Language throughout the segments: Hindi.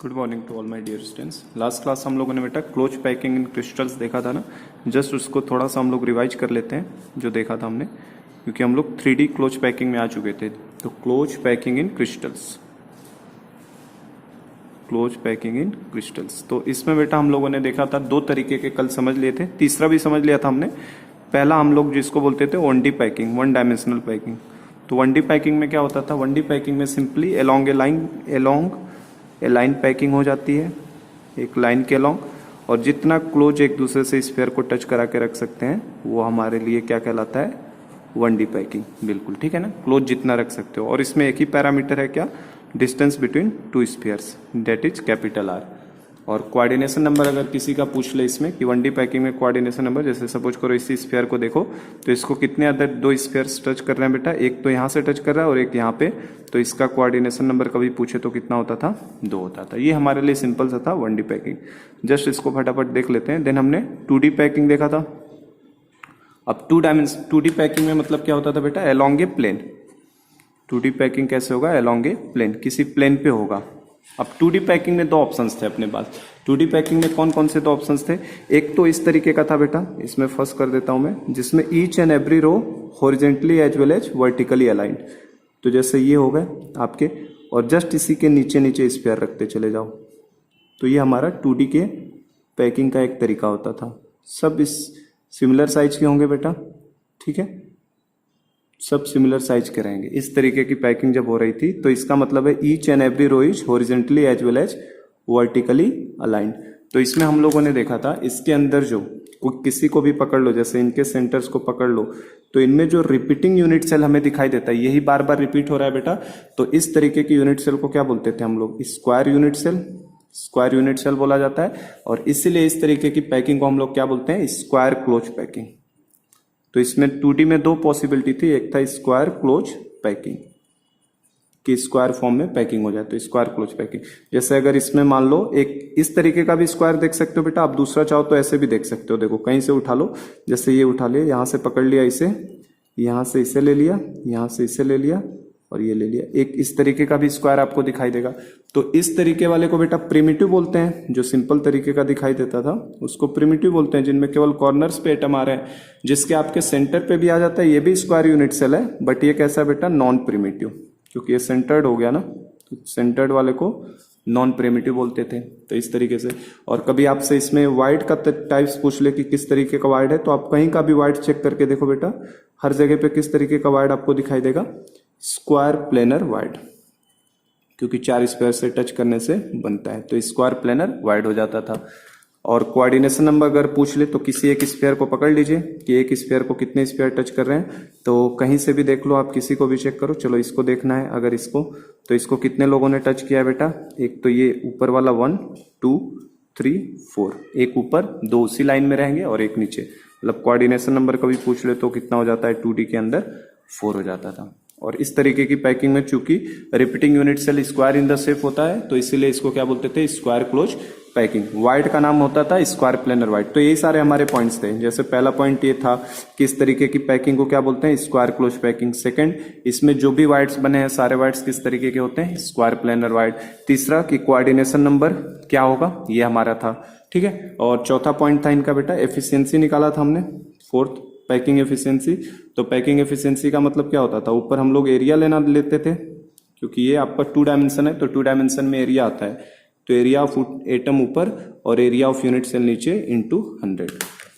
Good morning to all my dear students. Last class हम लोगों ने बेटा क्लोज पैकिंग इन क्रिस्टल्स देखा था ना। जस्ट उसको थोड़ा सा हम लोग रिवाइज कर लेते हैं जो देखा था हमने, क्योंकि हम लोग 3D क्लोज पैकिंग में आ चुके थे। तो close packing in crystals, close packing in crystals, तो इसमें बेटा हम लोगों ने देखा था दो तरीके के, कल समझ लिए थे, तीसरा भी समझ लिया था हमने। पहला हम लोग जिसको बोलते थे 1D packing, one dimensional packing. तो 1D पैकिंग में क्या होता था? 1D पैकिंग में सिंपली अलोंग ए लाइन पैकिंग हो जाती है, एक लाइन के अलोंग, और जितना क्लोज एक दूसरे से स्फीयर को टच करा के रख सकते हैं वो हमारे लिए क्या कहलाता है? 1D packing. बिल्कुल ठीक है ना, क्लोज जितना रख सकते हो। और इसमें एक ही पैरामीटर है, क्या? Distance between two spheres, that is capital R. और कोऑर्डिनेशन नंबर अगर किसी का पूछ ले इसमें कि 1D पैकिंग में कोऑर्डिनेशन नंबर, जैसे सपोज करो इसी स्फीयर को देखो, तो इसको कितने अदर दो स्फीयर्स टच कर रहे हैं बेटा? एक तो यहाँ से टच कर रहा है और एक यहाँ पे, तो इसका कोऑर्डिनेशन नंबर कभी पूछे तो कितना होता था? 2 होता था। ये हमारे लिए सिंपल सा था 1D पैकिंग। जस्ट इसको फटाफट देख लेते हैं। देन हमने 2D पैकिंग देखा था। अब 2D पैकिंग में मतलब क्या होता था बेटा? अलोंग ए प्लेन। 2D पैकिंग कैसे होगा? अलोंग ए प्लेन, किसी प्लेन पे होगा। अब 2D पैकिंग में दो ऑप्शंस थे अपने पास। 2D पैकिंग में कौन कौन से दो ऑप्शंस थे? एक तो इस तरीके का था बेटा, इसमें फर्स्ट कर देता हूं मैं, जिसमें each and every row horizontally as well as vertically aligned. तो जैसे ये हो गए आपके, और जस्ट इसी के नीचे नीचे स्फीयर रखते चले जाओ। तो ये हमारा 2D के पैकिंग का एक तरीका होता था। सब इस सिमिलर साइज के होंगे बेटा, ठीक है, सब सिमिलर साइज के रहेंगे। इस तरीके की पैकिंग जब हो रही थी तो इसका मतलब है each and every row is horizontally as well as vertically aligned. तो इसमें हम लोगों ने देखा था, इसके अंदर जो किसी को भी पकड़ लो, जैसे इनके सेंटर्स को पकड़ लो, तो इनमें जो रिपीटिंग यूनिट सेल हमें दिखाई देता है, यही बार बार रिपीट हो रहा है बेटा। तो इस तरीके की यूनिट सेल को क्या बोलते थे हम लोग? Square unit cell. Square unit cell बोला जाता है। और इसीलिए इस तरीके की पैकिंग को हम लोग क्या बोलते हैं? Square close packing. तो इसमें 2D में दो पॉसिबिलिटी थी, एक था स्क्वायर क्लोज पैकिंग, कि स्क्वायर फॉर्म में पैकिंग हो जाए, तो स्क्वायर क्लोज पैकिंग। जैसे अगर इसमें मान लो एक इस तरीके का भी स्क्वायर देख सकते हो बेटा, आप दूसरा चाहो तो ऐसे भी देख सकते हो। देखो कहीं से उठा लो, जैसे ये उठा लिया, यहां से पकड़ लिया इसे, यहां से इसे ले लिया, यहां से इसे ले लिया, और ये ले लिया। एक इस तरीके का भी स्क्वायर आपको दिखाई देगा। तो इस तरीके वाले को बेटा प्रिमिटिव बोलते हैं। जो सिंपल तरीके का दिखाई देता था उसको प्रिमिटिव बोलते हैं, जिनमें केवल कॉर्नर्स पे एटम आ रहे हैं, जिसके आपके सेंटर पे भी आ जाता है। ये भी स्क्वायर यूनिट सेल है, बट ये कैसा बेटा? नॉन प्रिमिटिव, क्योंकि ये सेंटर्ड हो गया ना, तो सेंटर्ड वाले को नॉन प्रिमिटिव बोलते थे। तो इस तरीके से। और कभी आपसे इसमें वाइड का टाइप्स पूछ ले कि किस तरीके का वाइड है, तो आप कहीं का भी वाइड चेक करके देखो बेटा, हर जगह पे किस तरीके का वाइड आपको दिखाई देगा? स्क्वायर प्लेनर वाइड, क्योंकि 4 स्क्वायर से टच करने से बनता है, तो स्क्वायर प्लेनर वाइड हो जाता था। और कोऑर्डिनेशन नंबर अगर पूछ ले तो किसी एक स्फीयर को पकड़ लीजिए कि एक स्फीयर को कितने स्फीयर टच कर रहे हैं, तो कहीं से भी देख लो आप, किसी को भी चेक करो। चलो इसको देखना है, अगर इसको, तो इसको कितने लोगों ने टच किया बेटा? एक तो ये ऊपर वाला 1 2 3 4, एक ऊपर, 2 उसी लाइन में रहेंगे और एक नीचे। मतलब कोऑर्डिनेशन नंबर कभी पूछ ले तो कितना हो जाता है? 2D के अंदर 4 हो जाता था। और इस तरीके की पैकिंग में चूंकि repeating unit cell square in the shape होता है, तो इसीलिए इसको क्या बोलते थे? Square close packing. वाइड का नाम होता था स्क्वायर प्लेनर वाइड। तो यही सारे हमारे पॉइंट्स थे। जैसे पहला पॉइंट ये था कि इस तरीके की पैकिंग को क्या बोलते हैं? Square close packing. सेकंड, इसमें जो भी वाइड्स बने हैं सारे वाइड्स किस तरीके के होते हैं? Square planar wide. तीसरा कि कोऑर्डिनेशन नंबर क्या होगा, ये हमारा था, ठीक है। और चौथा पॉइंट था इनका बेटा एफिशिएंसी, निकाला था हमने। Fourth, packing efficiency. तो पैकिंग एफिशिएंसी का मतलब क्या होता था? ऊपर हम लोग एरिया लेते थे, क्योंकि ये आपका 2 डायमेंशन है, तो 2 डायमेंशन में एरिया आता है। तो एरिया ऑफ एटम ऊपर और एरिया ऑफ यूनिट सेल नीचे इंटू 100।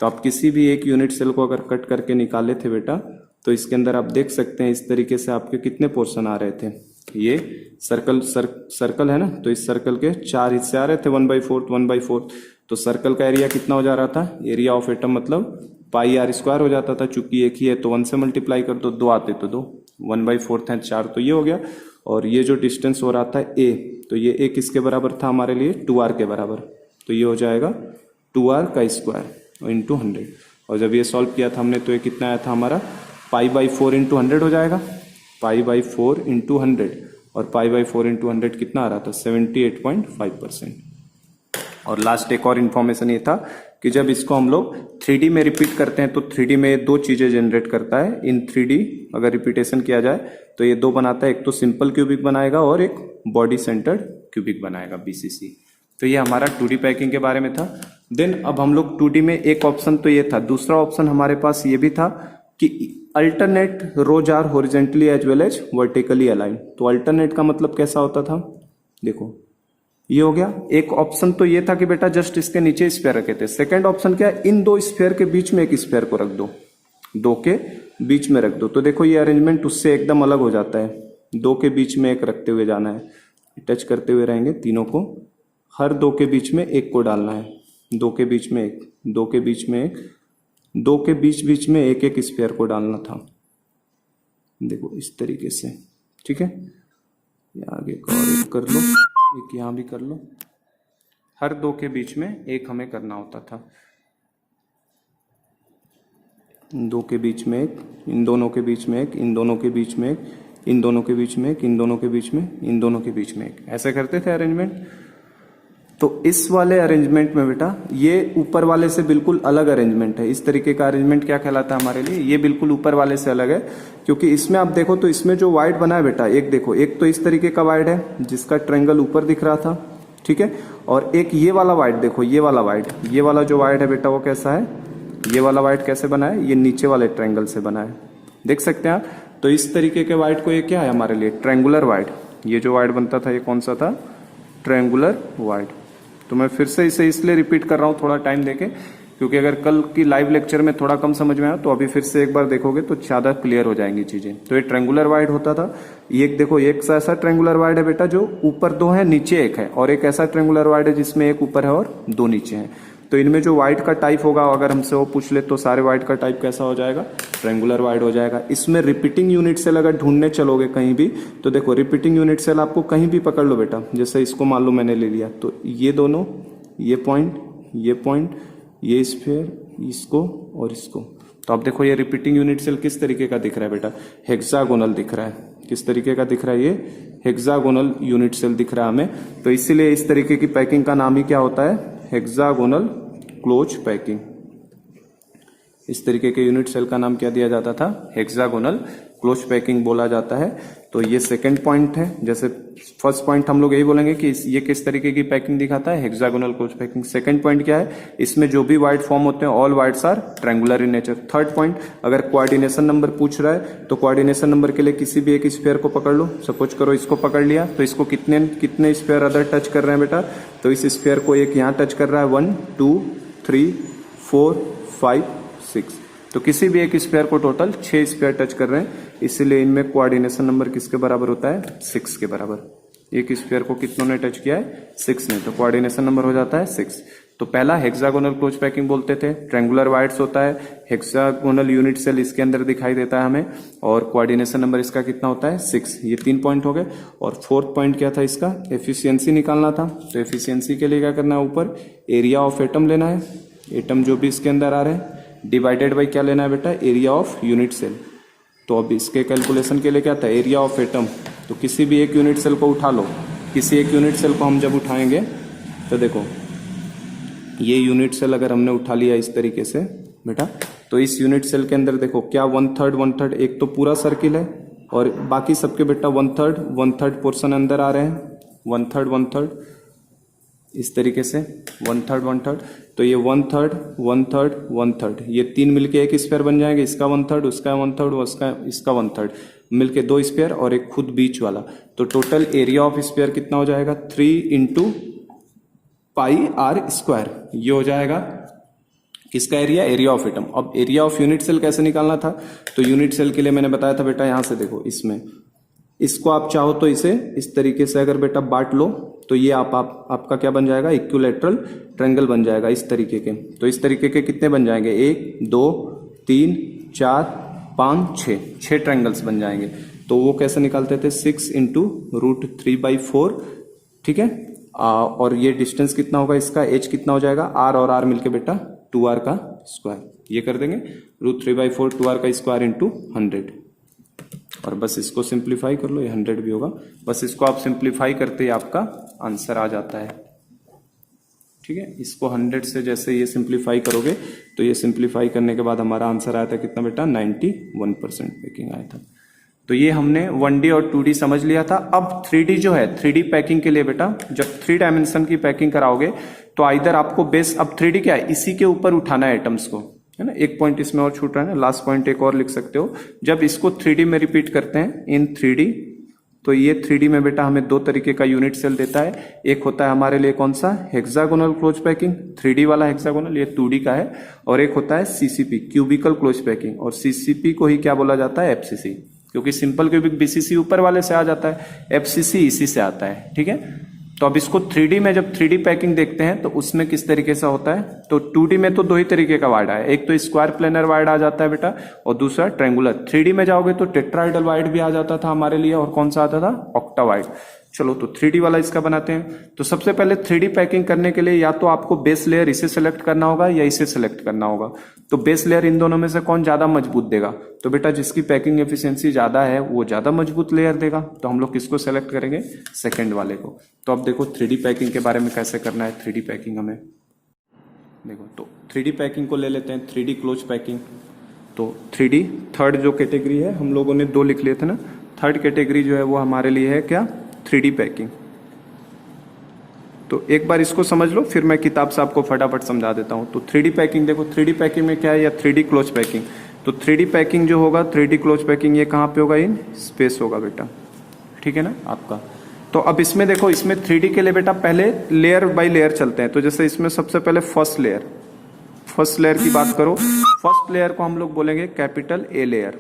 तो आप किसी भी एक यूनिट सेल को अगर कट करके निकाले थे बेटा, तो इसके अंदर आप देख सकते हैं इस तरीके से आपके कितने पोर्शन आ रहे थे। ये सर्कल है ना, तो इस सर्कल के 4 हिस्से आ रहे थे, 1/4 1/4। तो सर्कल का एरिया कितना हो जा रहा था? एरिया ऑफ एटम मतलब पाई आर स्क्वायर हो जाता था। चूंकि एक ही है तो 1 से मल्टीप्लाई कर दो, 2 आते तो 2, 1/4 है 4, तो ये हो गया। और ये जो डिस्टेंस हो रहा था ए, तो ये ए किसके बराबर था हमारे लिए? 2r के बराबर। तो ये हो जाएगा 2r का स्क्वायर इंटू 100। और जब ये सॉल्व किया था हमने, तो ये कितना आया था हमारा? π/4 इंटू 100 हो जाएगा, π/4 इंटू 100। और π/4 इंटू 100 कितना आ रहा था? 78.5%। और लास्ट एक और इन्फॉर्मेशन ये था कि जब इसको हम लोग 3D में रिपीट करते हैं, तो 3D में दो चीजें जनरेट करता है। इन 3D अगर रिपीटेशन किया जाए तो ये दो बनाता है, एक तो सिंपल क्यूबिक बनाएगा और एक बॉडी सेंटर्ड क्यूबिक बनाएगा BCC। तो ये हमारा 2D पैकिंग के बारे में था। देन अब हम लोग 2D में एक ऑप्शन तो ये था, दूसरा ऑप्शन हमारे पास ये भी था कि alternate rows are horizontally as well as vertically align. तो अल्टरनेट का मतलब कैसा होता था, देखो ये हो गया। एक ऑप्शन तो ये था कि बेटा जस्ट इसके नीचे स्फीयर रखे थे। सेकंड ऑप्शन क्या है, इन दो स्फीयर के बीच में एक स्फीयर को रख दो, दो के बीच में रख दो। तो देखो ये अरेंजमेंट उससे एकदम अलग हो जाता है। दो के बीच में एक रखते हुए जाना है, टच करते हुए रहेंगे तीनों को, हर दो के बीच में एक को डालना है, दो के बीच में एक, दो के बीच में एक, दो के बीच में एक एक स्फीयर को डालना था। देखो इस तरीके से, ठीक है। आगे एक और एक कर लो, एक यहां भी कर लो। हर दो के बीच में एक हमें करना होता था, दो के बीच में एक, इन दोनों के बीच में एक, इन दोनों के बीच में एक, इन दोनों के बीच में एक, इन दोनों के बीच में, इन दोनों के बीच में एक, ऐसे करते थे अरेंजमेंट। तो इस वाले अरेंजमेंट में बेटा ये ऊपर वाले से बिल्कुल अलग अरेंजमेंट है। इस तरीके का अरेंजमेंट क्या कहलाता है हमारे लिए, ये बिल्कुल ऊपर वाले से अलग है। क्योंकि इसमें आप देखो तो इसमें जो वाइड बना है बेटा, एक देखो, एक तो इस तरीके का वाइड है जिसका ट्रायंगल ऊपर दिख रहा था, ठीक है। और एक ये वाला वाइड देखो, ये वाला वाइड, ये वाला जो वाइड है बेटा वो कैसा है, ये वाला वाइड कैसे बना है, ये नीचे वाले ट्रायंगल से बना है, देख सकते हैं आप। तो इस तरीके के वाइड को ये क्या है हमारे लिए, ट्रायंगुलर वाइड। ये जो वाइड बनता था ये कौन सा था, ट्रायंगुलर वाइड। तो मैं फिर से इसे इसलिए रिपीट कर रहा हूं थोड़ा टाइम देके, क्योंकि अगर कल की लाइव लेक्चर में थोड़ा कम समझ में आया तो अभी फिर से एक बार देखोगे तो ज्यादा क्लियर हो जाएंगी चीजें। तो ये ट्रायंगुलर वाइड होता था। ये देखो एक ऐसा ट्रायंगुलर वाइड है बेटा जो ऊपर दो है नीचे एक है, और एक ऐसा ट्रायंगुलर वाइड है जिसमें एक ऊपर है और दो नीचे है। तो इनमें जो वाइड का टाइप होगा, अगर हमसे वो पूछ ले तो सारे वाइड का टाइप कैसा हो जाएगा, ट्रायंगुलर वाइड हो जाएगा। इसमें रिपीटिंग यूनिट सेल अगर ढूंढने चलोगे कहीं भी, तो देखो रिपीटिंग यूनिट सेल आपको कहीं भी पकड़ लो बेटा, जैसे इसको मान लो मैंने ले लिया, तो ये दोनों, ये पॉइंट, ये पॉइंट, ये स्फीयर, इसको और इसको। तो आप देखो ये रिपीटिंग यूनिट सेल किस तरीके का दिख रहा है बेटा, हेक्सागोनल दिख रहा है। किस तरीके का दिख रहा है, ये हेक्सागोनल यूनिट सेल दिख रहा है हमें। तो इसीलिए इस तरीके की पैकिंग का नाम ही क्या होता है, हेक्सागोनल क्लोज पैकिंग। इस तरीके के यूनिट सेल का नाम क्या दिया जाता था, हेक्सागोनल क्लोज पैकिंग बोला जाता है। तो ये सेकंड पॉइंट है। जैसे फर्स्ट पॉइंट हम लोग यही बोलेंगे कि ये किस तरीके की पैकिंग दिखाता है, hexagonal close packing. Second point क्या है, इसमें जो भी वाइड फॉर्म होते हैं all voids are triangular in nature. Third point, अगर कोऑर्डिनेशन नंबर पूछ रहा है तो कोऑर्डिनेशन नंबर के लिए किसी भी एक स्फीयर को पकड़ लो। सपोज करो इसको पकड़ लिया, तो इसको कितने कितने स्फीयर अदर टच कर रहे हैं बेटा, तो इस स्फीयर को एक यहाँ टच कर रहा है, 1 2 3 4 5 6। तो किसी भी एक स्फीयर को टोटल 6 स्फीयर टच कर रहे हैं, इसीलिए इनमें कोऑर्डिनेशन नंबर किसके बराबर होता है, 6 के बराबर। एक स्फीयर को कितनों ने टच किया है, 6 ने, तो कोऑर्डिनेशन नंबर हो जाता है 6। तो पहला हेक्सागोनल क्लोज पैकिंग बोलते थे, ट्रायंगुलर वाइड्स होता है, हेक्सागोनल यूनिट सेल इसके अंदर दिखाई देता है हमें, और कोऑर्डिनेशन नंबर इसका कितना होता है, 6। ये 3 पॉइंट हो गए। और फोर्थ पॉइंट क्या था इसका, एफिशिएंसी निकालना था। तो एफिशिएंसी के लिए क्या करना है, ऊपर एरिया ऑफ एटम लेना है, एटम जो भी इसके अंदर आ रहे हैं, डिवाइडेड बाई क्या लेना है बेटा, एरिया ऑफ यूनिट सेल। तो अब इसके कैलकुलेशन के लिए क्या था, एरिया ऑफ एटम। तो किसी भी एक यूनिट सेल को उठा लो, किसी एक यूनिट सेल को हम जब उठाएंगे तो देखो ये यूनिट सेल अगर हमने उठा लिया इस तरीके से बेटा, तो इस यूनिट सेल के अंदर देखो क्या 1/3 एक तो पूरा सर्किल है, और बाकी सबके बेटा 1/3 पोर्शन अंदर आ रहे हैं, 1/3 इस तरीके से 1/3। तो ये 1/3 ये 3 मिलके एक स्फीयर बन जाएंगे, इसका 1/3, उसका 1/3, उसका इसका 1/3 मिलके 2 स्फीयर और एक खुद बीच वाला। तो टोटल एरिया ऑफ स्फीयर कितना हो जाएगा, 3 × πr²। ये हो जाएगा किसका एरिया, एरिया ऑफ एटम। अब एरिया ऑफ यूनिट सेल कैसे निकालना था, तो यूनिट सेल के लिए मैंने बताया था बेटा, यहां से देखो इसमें, इसको आप चाहो तो इसे इस तरीके से अगर बेटा बांट लो, तो ये आपका क्या बन जाएगा, इक्विलैटरल ट्रायंगल बन जाएगा इस तरीके के। तो इस तरीके के कितने बन जाएंगे, 1 2 3 4 5 6 ट्रायंगल्स बन जाएंगे। तो वो कैसे निकालते थे, 6 × √3/4, ठीक है। और ये डिस्टेंस कितना होगा इसका, h कितना हो जाएगा, r और r मिलके बेटा 2r का स्क्वायर। ये कर देंगे √3/4 2r का स्क्वायर × 100। और बस इसको सिंप्लीफाई कर लो, ये 100 भी होगा। बस इसको आप सिंप्लीफाई करते ही आपका आंसर आ जाता है, ठीक है। इसको 100 से जैसे ये सिंप्लीफाई करोगे, तो ये सिंप्लीफाई करने के बाद हमारा आंसर आया था कितना बेटा, 91% पैकिंग आया था। तो ये हमने 1D और 2D समझ लिया था। अब 3D जो है, 3D पैकिंग के लिए बेटा जब 3 डायमेंशन की पैकिंग कराओगे तो आइदर आपको बेस, अब 3D क्या है, इसी के ऊपर उठाना है एटम्स को, है ना। एक पॉइंट इसमें और छूट रहा है ना, लास्ट पॉइंट एक और लिख सकते हो। जब इसको 3D में रिपीट करते हैं इन 3D, तो ये 3D में बेटा हमें 2 तरीके का यूनिट सेल देता है। एक होता है हमारे लिए कौन सा, हेक्सागोनल क्लोज पैकिंग, 3D वाला हेक्सागोनल, ये 2D का है। और एक होता है CCP, क्यूबिकल क्लोज पैकिंग, और CCP को ही क्या बोला जाता है, FCC, क्योंकि सिंपल क्यूबिक BCC ऊपर वाले से आ जाता है, FCC इसी से आता है, ठीक है। तो अब इसको 3D में जब 3D पैकिंग देखते हैं तो उसमें किस तरीके से होता है, तो 2D में तो 2 ही तरीके का वाइड है, एक तो स्क्वायर प्लेनर वाइड आ जाता है बेटा, और दूसरा ट्रायंगुलर। 3D में जाओगे तो टेट्राइडल वाइड भी आ जाता था हमारे लिए, और कौन सा आता था, ऑक्टा वाइड। चलो तो 3D वाला इसका बनाते हैं। तो सबसे पहले 3D पैकिंग करने के लिए या तो आपको बेस लेयर इसे सेलेक्ट करना होगा या इसे सेलेक्ट करना होगा। तो बेस लेयर इन दोनों में से कौन ज्यादा मजबूत देगा, तो बेटा जिसकी पैकिंग एफिशिएंसी ज्यादा है वो ज्यादा मजबूत लेयर देगा। तो हम लोग किसको सेलेक्ट करेंगे, सेकंड वाले को। तो अब देखो 3D पैकिंग के बारे में कैसे करना है। 3D पैकिंग हमें देखो, तो 3D पैकिंग को ले लेते हैं, 3D क्लोज पैकिंग। तो 3D थर्ड जो कैटेगरी है, हम लोगों ने 2 लिख लिए थे ना, थर्ड कैटेगरी जो है वो हमारे लिए है क्या, 3D पैकिंग। तो एक बार इसको समझ लो, फिर मैं किताब से आपको फटाफट समझा देता हूं। तो 3D पैकिंग देखो, 3D पैकिंग में क्या है, या 3D क्लोज पैकिंग। तो 3D पैकिंग जो होगा, 3D क्लोज पैकिंग, ये कहां पे होगा, इन स्पेस होगा बेटा, ठीक है ना आपका। तो अब इसमें देखो, इसमें 3D के लिए बेटा पहले लेयर बाय लेयर चलते हैं। तो जैसे इसमें सबसे पहले फर्स्ट लेयर की बात करो, फर्स्ट लेयर को हम लोग बोलेंगे capital A layer.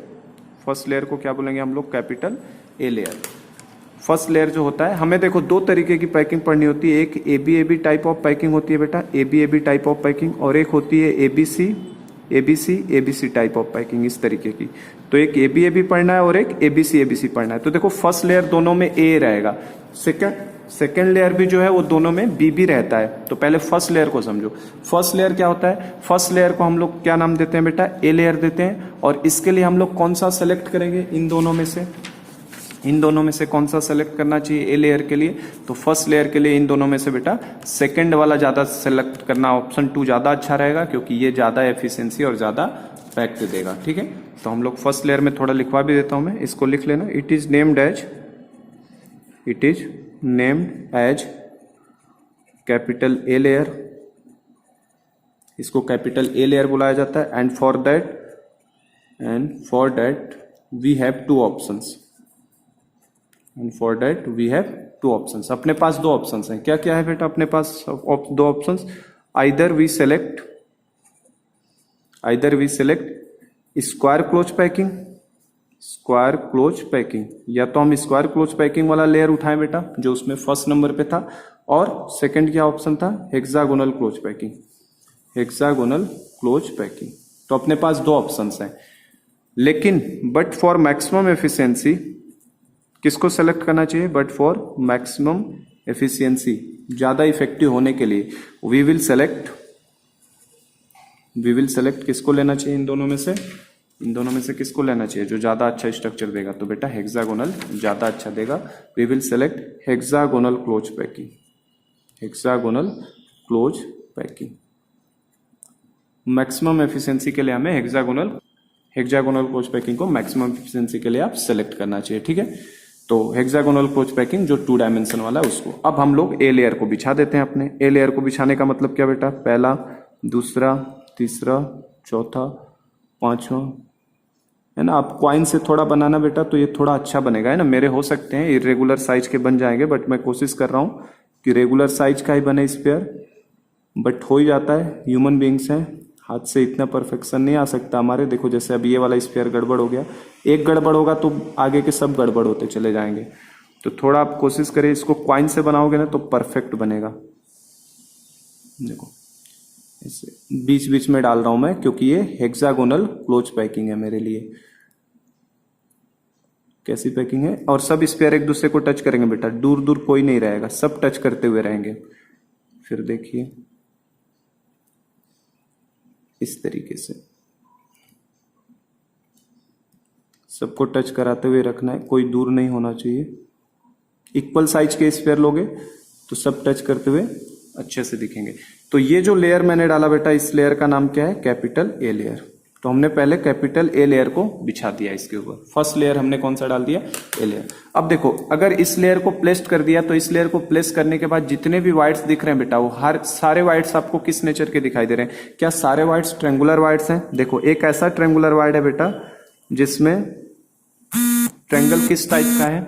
First layer को क्या बोलेंगे हम लोग, capital A layer. First layer जो होता है, हमें देखो 2 तरीके की पैकिंग पढ़नी होती है। एक ABAB टाइप ऑफ पैकिंग होती है बेटा, ABAB टाइप ऑफ पैकिंग, और एक होती है ABC टाइप ऑफ पैकिंग, इस तरीके की। तो एक ABAB पढ़ना है और एक ABC पढ़ना है। तो देखो फर्स्ट लेयर दोनों में A रहेगा, सेकेंड लेयर भी जो है वो दोनों में B रहता है। तो पहले फर्स्ट लेयर को समझो। फर्स्ट लेयर क्या होता है, फर्स्ट लेयर को हम लोग क्या नाम देते हैं बेटा, A लेयर देते हैं। और इसके लिए हम लोग कौन सा सेलेक्ट करेंगे, इन दोनों में से कौन सा सेलेक्ट करना चाहिए A लेयर के लिए। तो फर्स्ट लेयर के लिए इन दोनों में से बेटा सेकंड वाला ज्यादा सेलेक्ट करना, ऑप्शन 2 ज्यादा अच्छा रहेगा, क्योंकि ये ज्यादा एफिशिएंसी और ज्यादा फैक्ट देगा, ठीक है। तो हम लोग फर्स्ट लेयर में थोड़ा लिखवा भी देता हूं मैं, इसको लिख लेना। It is named as capital A layer, इसको कैपिटल A लेयर बुलाया जाता है। And for that we have 2 options. अपने पास 2 ऑप्शंस हैं। क्या क्या है बेटा अपने पास 2 options, either we select square close packing, या तो हम स्क्वायर क्लोज पैकिंग वाला लेयर उठाएं बेटा जो उसमें फर्स्ट नंबर पे था, और सेकंड क्या ऑप्शन था, हेक्सागोनल क्लोज पैकिंग। तो अपने पास 2 ऑप्शंस हैं, लेकिन बट फॉर मैक्सिमम एफिशिएंसी किसको सेलेक्ट करना चाहिए, बट फॉर मैक्सिमम एफिशिएंसी, ज्यादा इफेक्टिव होने के लिए वी विल सेलेक्ट किसको लेना चाहिए, इन दोनों में से किसको लेना चाहिए जो ज्यादा अच्छा स्ट्रक्चर देगा। तो बेटा हेक्सागोनल ज्यादा अच्छा देगा। We will select hexagonal close packing. Maximum efficiency के लिए हमें हेक्सागोनल क्लोज पैकिंग को मैक्सिमम एफिशिएंसी के लिए आप सेलेक्ट करना चाहिए, ठीक है। तो हेक्सागोनल क्लोज पैकिंग जो 2 डायमेंशन वाला है उसको। अब हम लोग A लेयर को बिछा देते हैं अपने। A लेयर को बिछाने का मतलब क्या बेटा, पहला, दूसरा, तीसरा, चौथा, 5वां, है ना। आप क्वाइन से थोड़ा बनाना बेटा तो ये थोड़ा अच्छा बनेगा, है ना। मेरे हो सकते हैं इरेगुलर साइज के बन जाएंगे, बट मैं कोशिश कर रहा हूं कि रेगुलर साइज का ही बने स्पेयर, बट हो ही जाता है, ह्यूमन बींग्स हैं, हाथ से इतना परफेक्शन नहीं आ सकता हमारे। देखो जैसे अब ये वाला स्पेयर गड़बड़ हो गया, एक गड़बड़ होगा तो आगे के सब गड़बड़ होते चले जाएंगे। तो थोड़ा आप कोशिश करें, इसको क्वाइन से बनाओगे ना तो परफेक्ट बनेगा। देखो इसे बीच बीच में डाल रहा हूं मैं, क्योंकि ये हेक्सागोनल क्लोज पैकिंग है मेरे लिए। कैसी पैकिंग है, और सब स्पेयर एक दूसरे को टच करेंगे बेटा, दूर दूर कोई नहीं रहेगा, सब टच करते हुए रहेंगे। फिर देखिए इस तरीके से सबको टच कराते हुए रखना है, कोई दूर नहीं होना चाहिए। इक्वल साइज के स्पेयर लोगे तो सब टच करते हुए अच्छे से दिखेंगे। तो ये जो लेयर मैंने डाला बेटा, इस लेयर का नाम क्या है, कैपिटल A लेयर। तो हमने पहले कैपिटल ए लेयर को बिछा दिया इसके ऊपर। फर्स्ट लेयर हमने कौन सा डाल दिया, ए लेयर। अब देखो अगर इस लेयर को प्लेस कर दिया तो इस लेयर को प्लेस करने के बाद जितने भी वाइड्स दिख रहे हैं बेटा, वो हर सारे वाइड्स आपको किस नेचर के दिखाई दे रहे हैं? क्या सारे वाइड्स ट्रेंगुलर वाइड्स हैं? देखो एक ऐसा ट्रेंगुलर वाइड है बेटा जिसमें ट्रेंगल किस टाइप का है,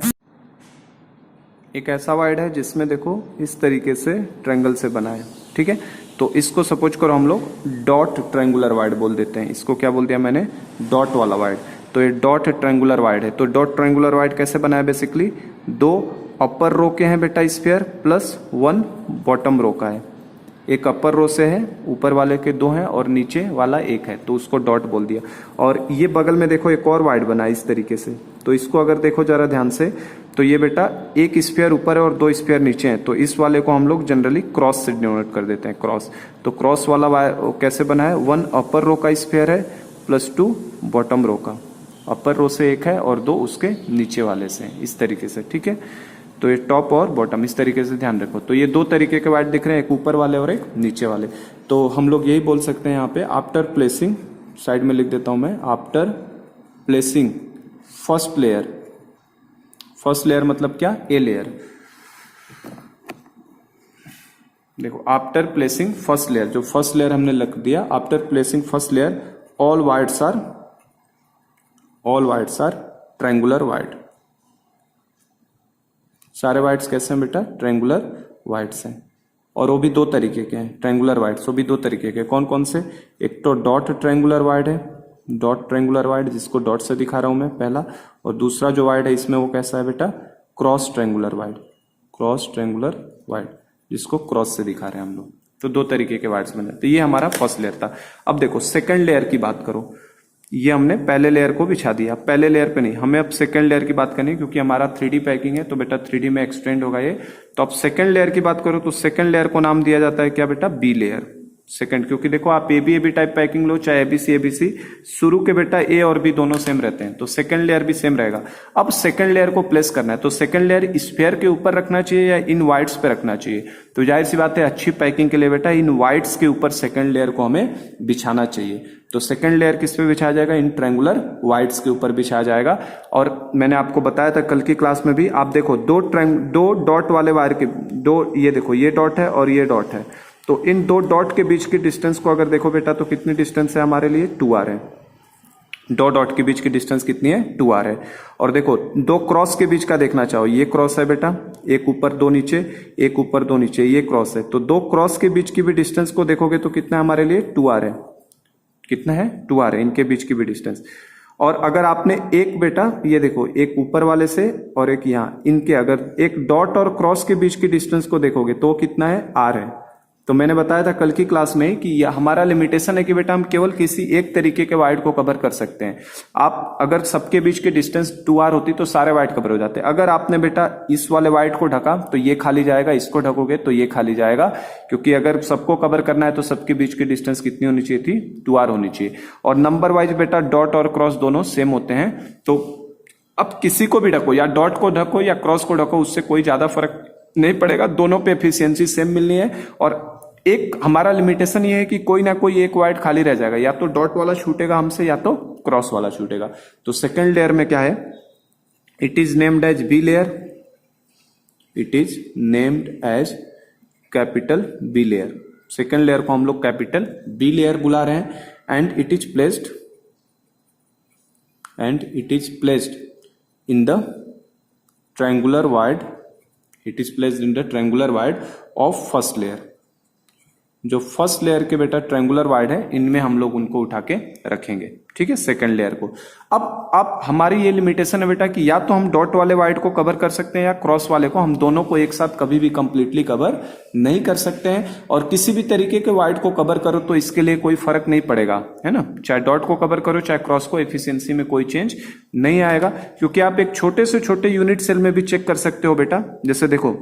एक ऐसा वाइड है जिसमें देखो इस तरीके से ट्रेंगल से बना है, ठीक है। तो इसको सपोज करो हम लोग डॉट ट्रेंगुलर वाइड बोल देते हैं। इसको क्या बोल दिया मैंने, डॉट वाला वाइड। तो ये डॉट ट्रेंगुलर वाइड है। तो डॉट ट्रेंगुलर वाइड कैसे बना है? बेसिकली दो अपर रो के हैं बेटा स्फीयर प्लस 1 बॉटम रो का है। एक अपर रो से है, ऊपर वाले के 2 हैं और नीचे वाला 1 है, तो उसको डॉट बोल दिया। और ये बगल में देखो एक और वाइड बना है इस तरीके से। तो इसको अगर देखो जरा ध्यान से, तो ये बेटा एक स्फीयर ऊपर है और 2 स्फीयर नीचे हैं। तो इस वाले को हम लोग जनरली क्रॉस से डिनोट कर देते हैं, क्रॉस। तो क्रॉस वाला कैसे बना है? 1 अपर रो का स्फीयर है प्लस 2 बॉटम रो का। अपर रो से 1 है और 2 उसके नीचे वाले से, इस तरीके से, ठीक है। तो ये टॉप और बॉटम इस तरीके से ध्यान रखो। तो ये 2 तरीके के वाइड दिख रहे हैं, एक ऊपर वाले और एक नीचे वाले। तो हम लोग यही बोल सकते हैं यहाँ पे, आफ्टर प्लेसिंग, साइड में लिख देता हूं मैं, after placing first layer. First layer मतलब क्या? A layer. देखो आफ्टर प्लेसिंग फर्स्ट लेयर, जो फर्स्ट लेयर हमने लिख दिया, after placing first layer all voids are triangular void. सारे वाइड्स कैसे हैं बेटा? ट्रायंगुलर वाइड्स हैं। और वो भी 2 तरीके के हैं ट्रायंगुलर वाइड्स, वो भी 2 तरीके के। कौन कौन से? एक तो डॉट ट्रायंगुलर वाइड है, डॉट ट्रायंगुलर वाइड जिसको डॉट से दिखा रहा हूं मैं पहला। और दूसरा जो वाइड है इसमें वो कैसा है बेटा? Cross triangular wide, cross triangular wide जिसको क्रॉस से दिखा रहे हैं हम लोग। तो 2 तरीके के वाइड्स बने। तो ये हमारा फर्स्ट लेयर था। अब देखो सेकंड लेयर की बात करो। ये हमने पहले लेयर को बिछा दिया, पहले लेयर पे नहीं, हमें अब सेकंड लेयर की बात करनी है क्योंकि हमारा 3D पैकिंग है। तो बेटा 3D में एक्सटेंड होगा ये। तो अब सेकंड लेयर की बात करो तो सेकंड लेयर को नाम दिया जाता है क्या बेटा? B layer. सेकंड, क्योंकि देखो आप ए बी टाइप पैकिंग लो चाहे एबीसी, शुरू के बेटा ए और बी दोनों सेम रहते हैं, तो सेकंड लेयर भी सेम रहेगा। अब सेकंड लेयर को प्लेस करना है, तो सेकंड लेयर स्फीयर के ऊपर रखना चाहिए या इन वाइड्स पे रखना चाहिए? तो जाहिर सी बात है अच्छी पैकिंग के लिए बेटा इन वाइड्स के ऊपर सेकंड लेयर को हमें बिछाना चाहिए। तो सेकंड लेयर किस पे बिछाया जाएगा? इन ट्रायंगुलर वाइड्स के ऊपर बिछाया जाएगा। और मैंने आपको बताया था कल की क्लास में भी, आप देखो दो डॉट वाले वायर के ये देखो ये डॉट है और ये डॉट है। तो इन 2 डॉट के बीच की डिस्टेंस को अगर देखो बेटा तो कितनी डिस्टेंस है हमारे लिए? 2r है। 2 डॉट के बीच की डिस्टेंस कितनी है? 2r है। और देखो 2 क्रॉस के बीच का देखना चाहो, ये क्रॉस है बेटा, एक ऊपर 2 नीचे, एक ऊपर 2 नीचे, ये क्रॉस है। तो 2 क्रॉस के बीच की भी डिस्टेंस को देखोगे तो कितना है हमारे लिए? 2r है। कितना है? 2r है, इनके बीच की भी डिस्टेंस। और अगर आपने एक बेटा ये देखो एक ऊपर वाले से और एक यहाँ, इनके अगर एक डॉट और क्रॉस के बीच की डिस्टेंस को देखोगे तो कितना है? r है। तो मैंने बताया था कल की क्लास में कि हमारा लिमिटेशन है कि बेटा हम केवल किसी एक तरीके के वाइड को कवर कर सकते हैं। आप अगर सबके बीच की डिस्टेंस 2r होती तो सारे वाइड कवर हो जाते। अगर आपने बेटा इस वाले वाइड को ढका तो ये खाली जाएगा, इसको ढकोगे तो ये खाली जाएगा, क्योंकि अगर सबको कवर करना है तो सबके बीच की डिस्टेंस कितनी होनी चाहिए थी? 2r होनी चाहिए। और नंबर वाइज बेटा डॉट और क्रॉस दोनों सेम होते हैं। तो अब किसी को भी ढको, या डॉट को ढको या क्रॉस को ढको, उससे कोई ज्यादा फर्क नहीं पड़ेगा, दोनों पे एफिशिएंसी सेम मिलनी है। और एक हमारा लिमिटेशन ये है कि कोई ना कोई एक वाइड खाली रह जाएगा, या तो डॉट वाला छूटेगा हमसे या तो क्रॉस वाला छूटेगा। तो सेकंड लेयर में क्या है? It is named as B layer, it is named as capital B layer. Second layer को हम लोग कैपिटल बी लेयर बुला रहे हैं। And it is placed in the triangular void, it is placed in the triangular void of first layer. जो फर्स्ट लेयर के बेटा ट्रायंगुलर वाइड है, इनमें हम लोग उनको उठा के रखेंगे, ठीक है, सेकंड लेयर को। अब हमारी ये लिमिटेशन है बेटा कि या तो हम डॉट वाले वाइड को कवर कर सकते हैं या क्रॉस वाले को, हम दोनों को एक साथ कभी भी कंप्लीटली कवर नहीं कर सकते हैं। और किसी भी तरीके के वाइड को कवर करो तो इसके लिए कोई फर्क नहीं पड़ेगा, है ना, चाहे डॉट को कवर करो चाहे क्रॉस को, एफिशिएंसी में कोई चेंज नहीं आएगा। क्योंकि आप एक छोटे से छोटे यूनिट सेल में भी चेक कर सकते हो बेटा, जैसे देखो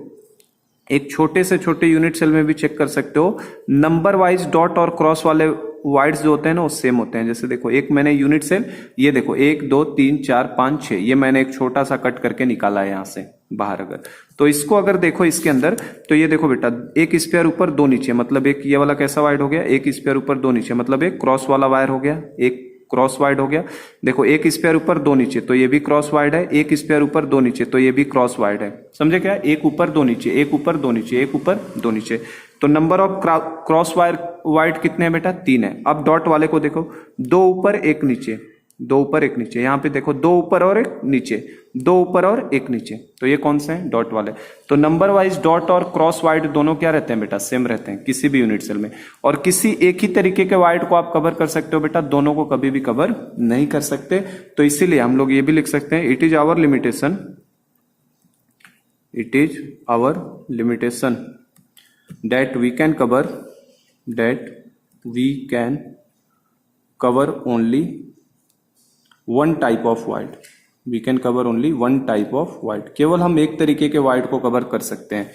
एक छोटे से छोटे यूनिट सेल में भी चेक कर सकते हो, नंबर वाइज डॉट और क्रॉस वाले वाइड्स जो होते हैं ना वो सेम होते हैं। जैसे देखो एक मैंने यूनिट सेल, ये देखो 1 2 3 4 5 6, ये मैंने एक छोटा सा कट करके निकाला है यहां से बाहर। अगर तो इसको अगर देखो इसके अंदर, तो ये देखो बेटा एक स्पेयर ऊपर 2 नीचे, मतलब एक ये वाला कैसा वाइड हो गया? एक स्पेयर ऊपर 2 नीचे, मतलब एक क्रॉस वाला वायर हो गया, एक क्रॉस वाइड हो गया। देखो एक स्पेयर ऊपर दो नीचे तो ये भी क्रॉस वाइड है, एक स्पेयर ऊपर दो नीचे तो ये भी क्रॉस वाइड है। समझे क्या? एक ऊपर दो नीचे, एक ऊपर दो नीचे, एक ऊपर दो नीचे। तो नंबर ऑफ क्रॉस वाइड कितने हैं बेटा? 3 है। अब डॉट वाले को देखो, दो ऊपर एक नीचे, दो ऊपर एक नीचे। यहाँ पे देखो दो ऊपर और एक नीचे, दो ऊपर और एक नीचे। तो ये कौन से हैं? डॉट वाले। तो नंबर वाइज डॉट और क्रॉस वाइड दोनों क्या रहते हैं बेटा? सेम रहते हैं किसी भी यूनिट सेल में। और किसी एक ही तरीके के वाइड को आप कवर कर सकते हो बेटा, दोनों को कभी भी कवर नहीं कर सकते। तो इसीलिए हम लोग ये भी लिख सकते हैं, it is our limitation, it is our limitation that we can cover only one type of wide, we can cover only one type of wide। केवल हम एक तरीके के वाइड को कवर कर सकते हैं,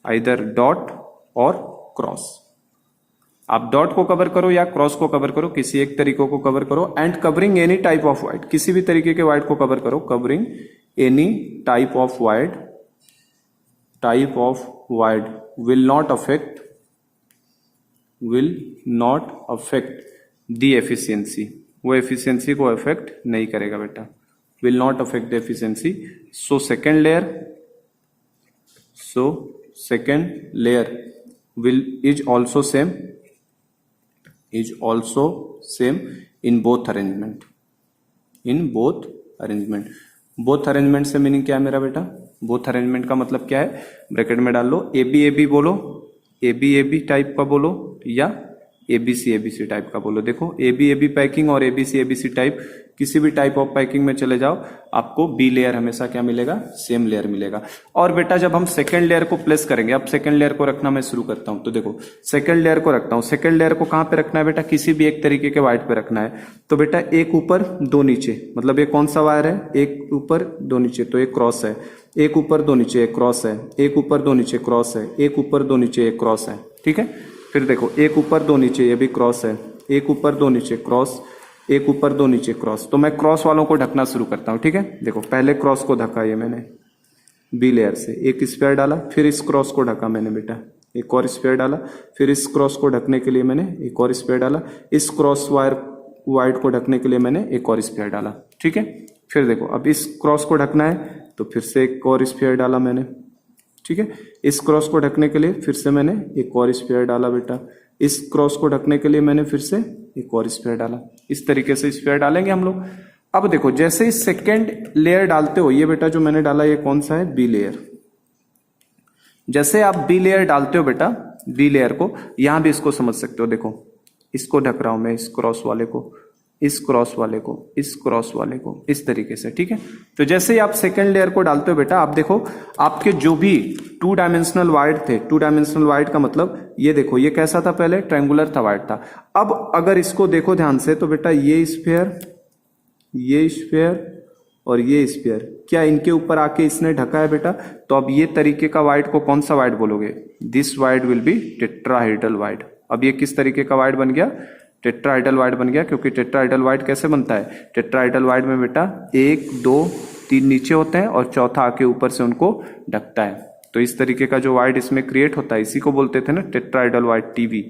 आइदर डॉट और क्रॉस। आप डॉट को कवर करो या क्रॉस को कवर करो, किसी एक तरीकों को कवर करो। And covering any type of wide, किसी भी तरीके के वाइड को कवर करो। Covering any type of wide, type of wide will not affect the efficiency, वो efficiency को affect नहीं करेगा बेटा, will not affect the efficiency। so second layer is also same in both arrangement, both arrangement से मीनिंग क्या है मेरा बेटा? बोथ अरेंजमेंट का मतलब क्या है? ब्रैकेट में डाल लो, ए बी बोलो, ए बी टाइप का बोलो या ए बी सी टाइप का बोलो। देखो ए बी पैकिंग और ए बी सी टाइप, किसी भी टाइप ऑफ पैकिंग में चले जाओ, आपको बी लेयर हमेशा क्या मिलेगा? सेम लेयर मिलेगा। और बेटा जब हम सेकंड लेयर को प्लेस करेंगे, अब सेकंड लेयर को रखना मैं शुरू करता हूं। तो देखो सेकंड लेयर को रखता हूं, सेकंड लेयर को कहां पे रखना है बेटा? किसी भी एक तरीके के वाइड पे रखना है। तो बेटा एक ऊपर दो नीचे, मतलब ये कौन सा वायर है? एक ऊपर दो नीचे, तो एक क्रॉस है। एक ऊपर दो नीचे एक क्रॉस है, एक ऊपर दो नीचे क्रॉस है, एक ऊपर दो नीचे एक क्रॉस है। ठीक है, फिर देखो एक ऊपर दो नीचे, ये भी क्रॉस है, एक ऊपर दो नीचे क्रॉस, एक ऊपर दो नीचे क्रॉस। तो मैं क्रॉस वालों को ढकना शुरू करता हूं। ठीक है, देखो पहले क्रॉस को ढका ये मैंने बी लेयर से, एक स्पेयर डाला, फिर इस क्रॉस को ढका मैंने बेटा, एक और स्पेयर डाला, फिर इस क्रॉस को ढकने के लिए मैंने एक और स्पेयर डाला, इस क्रॉस वाइड को ढकने के लिए मैंने एक और स्पेयर डाला। ठीक है, फिर देखो अब इस क्रॉस को ढकना है तो फिर से एक और स्पेयर डाला मैंने। ठीक है, इस क्रॉस को ढकने के लिए फिर से मैंने एक और स्पेयर डाला बेटा, इस क्रॉस को ढकने के लिए मैंने फिर से एक और स्पेयर डाला। इस तरीके से स्पेयर डालेंगे हम लोग। अब देखो जैसे ही सेकेंड लेयर डालते हो, ये बेटा जो मैंने डाला ये कौन सा है? B layer. जैसे आप बी लेयर डालते हो बेटा, बी लेयर को यहां भी इसको समझ सकते हो। देखो इसको ढक रहा हूं मैं, इस क्रॉस वाले को, इस क्रॉस वाले को, इस क्रॉस वाले को, इस तरीके से। ठीक है, तो जैसे ही आप सेकेंड लेयर को डालते हो बेटा, आप देखो आपके जो भी टू डायमेंशनल वाइड थे, टू डायमेंशनल वाइड का मतलब ये देखो ये कैसा था? पहले ट्रायंगुलर था वाइड था। अब अगर इसको देखो ध्यान से तो बेटा ये स्फीयर और ये स्फीयर, क्या इनके ऊपर आके इसने ढका है बेटा? तो अब ये तरीके का वाइड को कौन सा वाइड बोलोगे? This wide will be tetrahedral void. अब ये किस तरीके का वाइड बन गया? टेट्राहेड्रल वाइड बन गया। क्योंकि टेट्राहेड्रल वाइड कैसे बनता है? टेट्राहेड्रल वाइड में बेटा 1 2 3 नीचे होते हैं और चौथा आके ऊपर से उनको ढकता है। तो इस तरीके का जो वाइड इसमें क्रिएट होता है, इसी को बोलते थे ना टेट्राहेड्रल वाइड, टीवी।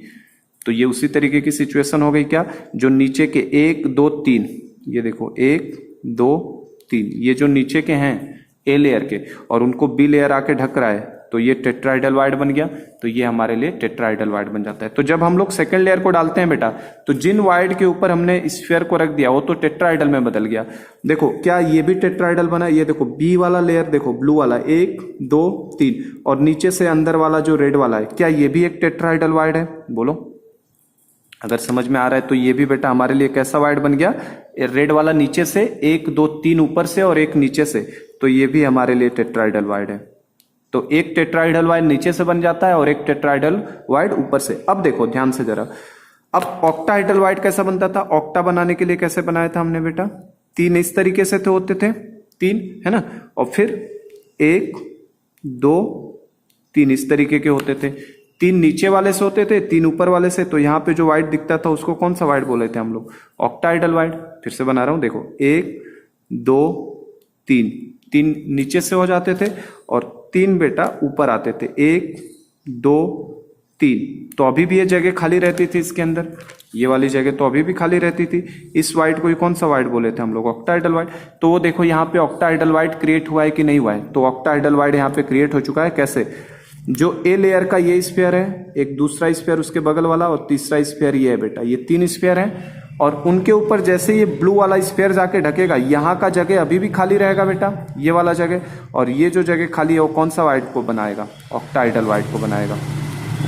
तो ये उसी तरीके की सिचुएशन हो गई क्या? जो नीचे के 1 2 3, ये देखो 1 2 3, ये जो नीचे के हैं ए लेयर के और उनको बी लेयर आके ढक रहा है, तो ये टेट्राहेड्रल वाइड बन गया। तो ये हमारे लिए टेट्राहेड्रल वाइड बन जाता है। तो जब हम लोग सेकंड लेयर को डालते हैं बेटा, तो जिन वाइड के ऊपर हमने स्फीयर को रख दिया वो तो टेट्राहेड्रल में बदल गया। देखो क्या ये भी टेट्राहेड्रल बना? ये देखो बी वाला लेयर, देखो ब्लू वाला 1 2 3 और नीचे से अंदर वाला जो रेड वाला है, क्या ये भी एक टेट्राहेड्रल वाइड है? बोलो अगर समझ में आ रहा है। तो ये भी बेटा हमारे लिए कैसा वाइड बन गया? रेड वाला नीचे से, 1 2 3 ऊपर से और एक नीचे से, तो ये भी हमारे लिए टेट्राहेड्रल वाइड है। तो एक टेट्राहेड्रल वाइड नीचे से बन जाता है और एक टेट्राहेड्रल वाइड ऊपर से। अब देखो ध्यान से जरा, अब ऑक्टाहेड्रल वाइड कैसा बनता था? ऑक्टा बनाने के लिए कैसे बनाया था हमने बेटा? 3 इस तरीके से होते थे, 3 है ना, और फिर 1 2 3 इस तरीके के होते थे। 3 नीचे वाले से होते थे, 3 ऊपर वाले से। तो यहाँ पे जो वाइड दिखता था उसको कौन सा वाइड बोले थे हम लोग? Octahedral wide. फिर से बना रहा हूं, देखो 1 2 3, 3 नीचे से हो जाते थे और 3 बेटा ऊपर आते थे, 1 2 3, तो अभी भी ये जगह खाली रहती थी इसके अंदर, ये वाली जगह तो अभी भी खाली रहती थी। इस वाइड को कौन सा वाइड बोले थे हम लोग, ऑक्टाहेड्रल वाइड। तो वो देखो यहाँ पे ऑक्टाहेड्रल वाइड क्रिएट हुआ है कि नहीं हुआ है, तो ऑक्टाहेड्रल वाइड यहाँ पे क्रिएट हो चुका है। कैसे, जो ए लेयर का ये स्फीयर है, एक दूसरा स्फीयर उसके बगल वाला, और तीसरा स्फीयर ये है बेटा, ये 3 स्फीयर हैं, और उनके ऊपर जैसे ये ब्लू वाला स्फीयर जाके ढकेगा, यहाँ का जगह अभी भी खाली रहेगा बेटा, ये वाला जगह, और ये जो जगह खाली है वो कौन सा वाइड को बनाएगा, ऑक्टाहेड्रल वाइड को बनाएगा।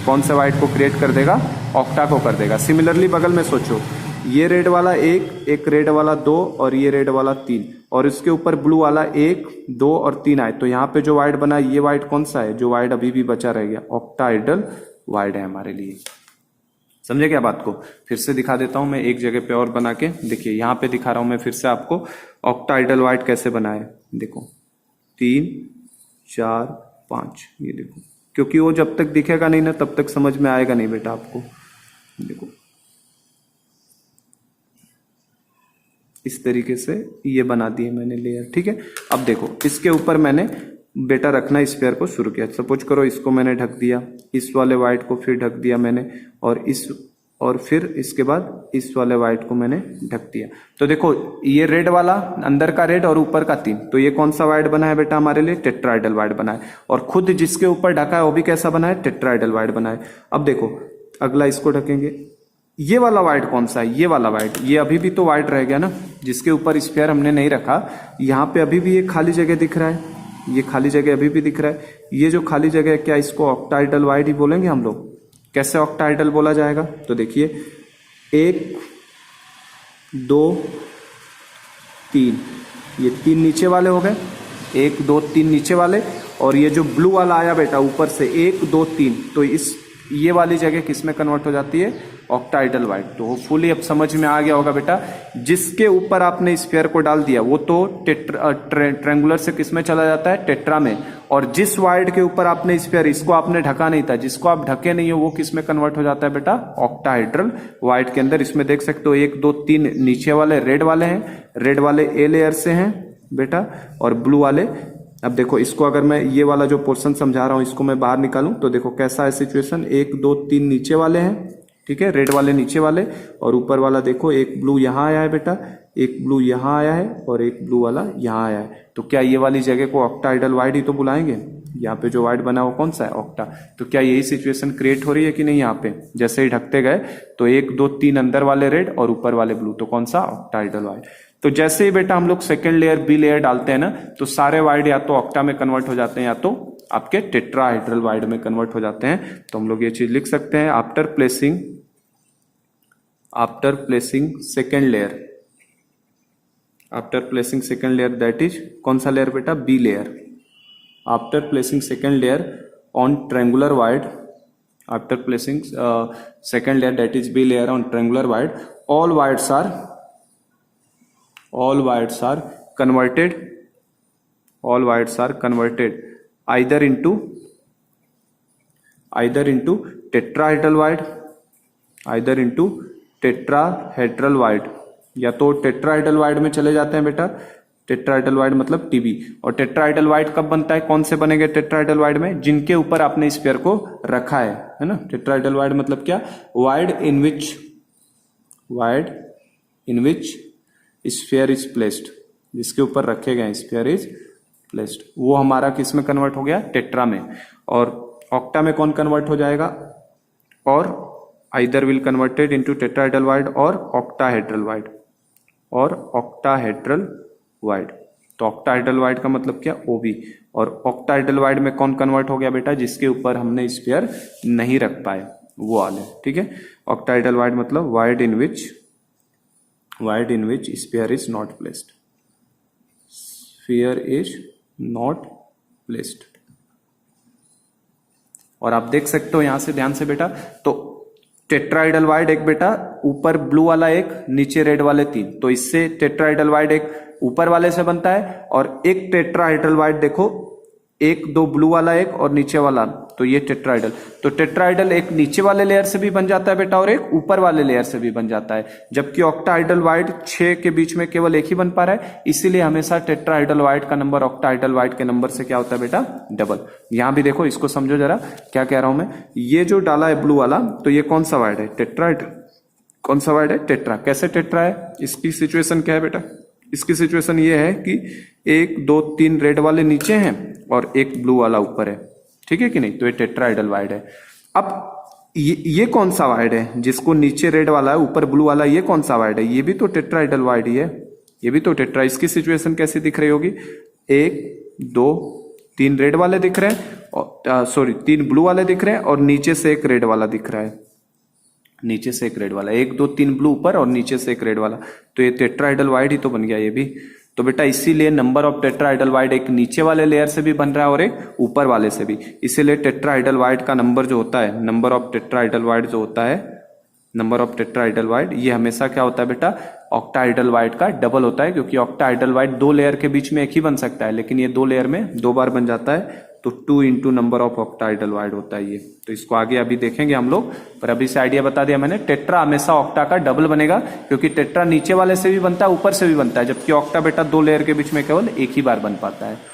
कौन से वाइड को क्रिएट कर देगा, ऑक्टा को कर देगा। सिमिलरली बगल में सोचो, ये रेड वाला 1, एक रेड वाला 2, और ये रेड वाला 3, और इसके ऊपर ब्लू वाला 1, 2 और 3 आए, तो यहाँ पे जो वाइड बना ये वाइड कौन सा है, जो वाइड अभी भी बचा रह गया, ऑक्टाहेड्रल वाइड है हमारे लिए। समझे क्या बात को, फिर से दिखा देता हूं मैं एक जगह पे और बना के। देखिए यहाँ पे दिखा रहा हूं मैं फिर से आपको ऑक्टाहेड्रल वाइड कैसे बनाए। देखो 3, 4, 5, ये देखो, क्योंकि वो जब तक दिखेगा नहीं ना तब तक समझ में आएगा नहीं बेटा आपको। देखो इस तरीके से ये बना दिए मैंने लेयर, ठीक है। अब देखो इसके ऊपर मैंने बेटा रखना स्फीयर को शुरू किया। सपोज करो इसको मैंने ढक दिया, इस वाले वाइट को फिर ढक दिया मैंने, और फिर इसके बाद इस वाले वाइट को मैंने ढक दिया। तो देखो ये रेड वाला, अंदर का रेड और ऊपर का 3, तो ये कौन सा वाइड बना है बेटा हमारे लिए, टेट्राहेड्रल वाइड बना है। और खुद जिसके ऊपर ढका है वो भी कैसा बना है, टेट्राहेड्रल वाइड बना है। अब देखो अगला इसको ढकेंगे, ये वाला वाइड कौन सा है, ये वाला वाइड, ये अभी भी तो वाइड रह गया ना, जिसके ऊपर स्फीयर हमने नहीं रखा। यहाँ पे अभी भी ये खाली जगह दिख रहा है, ये खाली जगह अभी भी दिख रहा है। ये जो खाली जगह है, क्या इसको ऑक्टाहेड्रल वाइड ही बोलेंगे हम लोग। कैसे ऑक्टाहेड्रल बोला जाएगा, तो देखिए 1, 2, 3, ये 3 नीचे वाले हो गए, 1, 2, 3 नीचे वाले, और ये जो ब्लू वाला आया बेटा ऊपर से 1, 2, 3, तो ये वाली जगह किस में कन्वर्ट हो जाती है, ऑक्टाहेड्रल वाइड। तो होपफुली अब समझ में आ गया होगा बेटा, जिसके ऊपर आपने स्फीयर को डाल दिया वो तो ट्रायंगुलर से किस में चला जाता है, टेट्रा में, और जिस वाइड के ऊपर आपने स्फीयर, इसको आपने ढका नहीं था, जिसको आप ढके नहीं हो वो किस में कन्वर्ट हो जाता है बेटा, ऑक्टाहेड्रल वाइड के अंदर। इसमें देख सकते हो 1, 2, 3 नीचे वाले रेड वाले हैं, रेड वाले ए लेयर से हैं बेटा, और ब्लू वाले। अब देखो इसको अगर मैं ये वाला जो पोर्शन समझा रहा हूं इसको मैं बाहर निकालूं, तो देखो कैसा है सिचुएशन, 1, 2, 3 नीचे वाले हैं, ठीक है, रेड वाले नीचे वाले, और ऊपर वाला देखो एक ब्लू यहाँ आया है बेटा, एक ब्लू यहाँ आया है, और एक ब्लू वाला यहाँ आया है। तो क्या ये वाली जगह को ऑक्टाहेड्रल वाइड ही तो बुलाएंगे, यहाँ पे जो वाइड बना वो कौन सा है, ऑक्टा। तो क्या यही सिचुएशन क्रिएट हो रही है कि नहीं, यहाँ पे जैसे ही ढकते गए तो 1, 2, 3 अंदर वाले रेड और ऊपर वाले ब्लू, तो कौन सा, ऑक्टाहेड्रल वाइड। तो जैसे ही बेटा हम लोग सेकेंड लेयर बी लेयर डालते हैं ना, तो सारे वाइड या तो ऑक्टा में कन्वर्ट हो जाते हैं या तो आपके टेट्राहेड्रल वाइड में कन्वर्ट हो जाते हैं। तो हम लोग ये चीज लिख सकते हैं, after placing second layer, that is कौन सा लेयर बेटा, B layer. After placing second layer on triangular void, after placing second layer that is B layer on triangular void, all wides are converted either into tetrahedral wide, या तो टेट्राहेड्रल वाइड में चले जाते हैं बेटा, टेट्राहेड्रल वाइड मतलब टीबी। और टेट्राहेड्रल वाइड कब बनता है, कौन से बनेंगे टेट्राहेड्रल वाइड में, जिनके ऊपर आपने स्फीयर को रखा है ना। टेट्राहेड्रल वाइड मतलब क्या, wide in which sphere is placed, जिसके ऊपर रखे गए स्फीयर इज प्लेस्ड, वो हमारा किस में कन्वर्ट हो गया, टेट्रा में। और ऑक्टा में कौन कन्वर्ट हो जाएगा, और either will converted into tetrahedral void और ऑक्टाहेड्रल वाइड। तो ऑक्टाहेड्रल वाइड का मतलब क्या, ओबी। और ऑक्टाहेड्रल वाइड में कौन कन्वर्ट हो गया बेटा, जिसके ऊपर हमने स्फीयर नहीं रख पाए वो वाले, ठीक है। ऑक्टाहेड्रल वाइड मतलब wide in which sphere is not placed. और आप देख सकते हो यहां से ध्यान से बेटा, तो टेट्राहेड्रल वाइड एक बेटा, ऊपर ब्लू वाला एक, नीचे रेड वाले 3, तो इससे टेट्राहेड्रल वाइड एक ऊपर वाले से बनता है। और एक टेट्राहेड्रल वाइड देखो, 1, 2 ब्लू वाला एक और नीचे वाला तो ये टेट्राइडल। तो टेट्राइडल एक नीचे वाले लेयर से भी बन जाता है बेटा और एक ऊपर वाले लेयर से भी बन जाता है, जबकि ऑक्टाइडल वाइड 6 के बीच में केवल एक ही बन पा रहा है, इसीलिए हमेशा टेट्राइडल वाइड का नंबर ऑक्टाइडल वाइड के नंबर से क्या होता है बेटा, डबल। यहां भी देखो, इसको समझो जरा क्या कह रहा हूं मैं। ये जो डाला है ब्लू वाला, तो ये कौन सा वाइड है, टेट्राइडल। कौन सा वाइड है, टेट्रा। कैसे टेट्रा है, इसकी सिचुएशन क्या है बेटा, इसकी सिचुएशन ये है कि 1 2 3 रेड वाले नीचे हैं और एक ब्लू वाला ऊपर है, ठीक है कि नहीं, तो ये टेट्राइडल वाइड है। अब ये कौन सा वाइड है, जिसको नीचे रेड वाला है ऊपर ब्लू वाला, ये कौन सा वाइड है, ये भी तो टेट्राइडल वाइड ही है, ये भी तो टेट्रा। इसकी सिचुएशन कैसी दिख रही होगी, 1 2 3 रेड वाले दिख रहे हैं, सॉरी 3 ब्लू वाले दिख रहे हैं और नीचे से एक रेड वाला दिख रहा है, नीचे से एक रेड वाला, 1 2 3 ब्लू ऊपर और नीचे से एक रेड वाला, तो ये टेट्राइडल वाइड ही तो बन गया ये भी। तो बेटा इसीलिए नंबर ऑफ टेट्राइडल वाइड एक नीचे वाले लेयर से भी बन रहा है और एक ऊपर वाले से भी, इसीलिए टेट्राइडल वाइड का नंबर जो होता है, नंबर ऑफ टेट्राइडल वाइड जो होता है, नंबर ऑफ टेट्राइडल वाइड, ये हमेशा क्या होता है बेटा, ऑक्टाइडल वाइड का डबल होता है, क्योंकि ऑक्टाइडल वाइड 2 लेयर के बीच में एक ही बन सकता है, लेकिन ये 2 लेयर में 2 बार बन जाता है, तो 2 इंटू नंबर ऑफ ऑक्टाइडल वाइड होता है ये। तो इसको आगे अभी देखेंगे हम लोग, पर अभी से आइडिया बता दिया मैंने, टेट्रा हमेशा ऑक्टा का डबल बनेगा, क्योंकि टेट्रा नीचे वाले से भी बनता है ऊपर से भी बनता है, जबकि ऑक्टा बेटा 2 लेयर के बीच में केवल एक ही बार बन पाता है।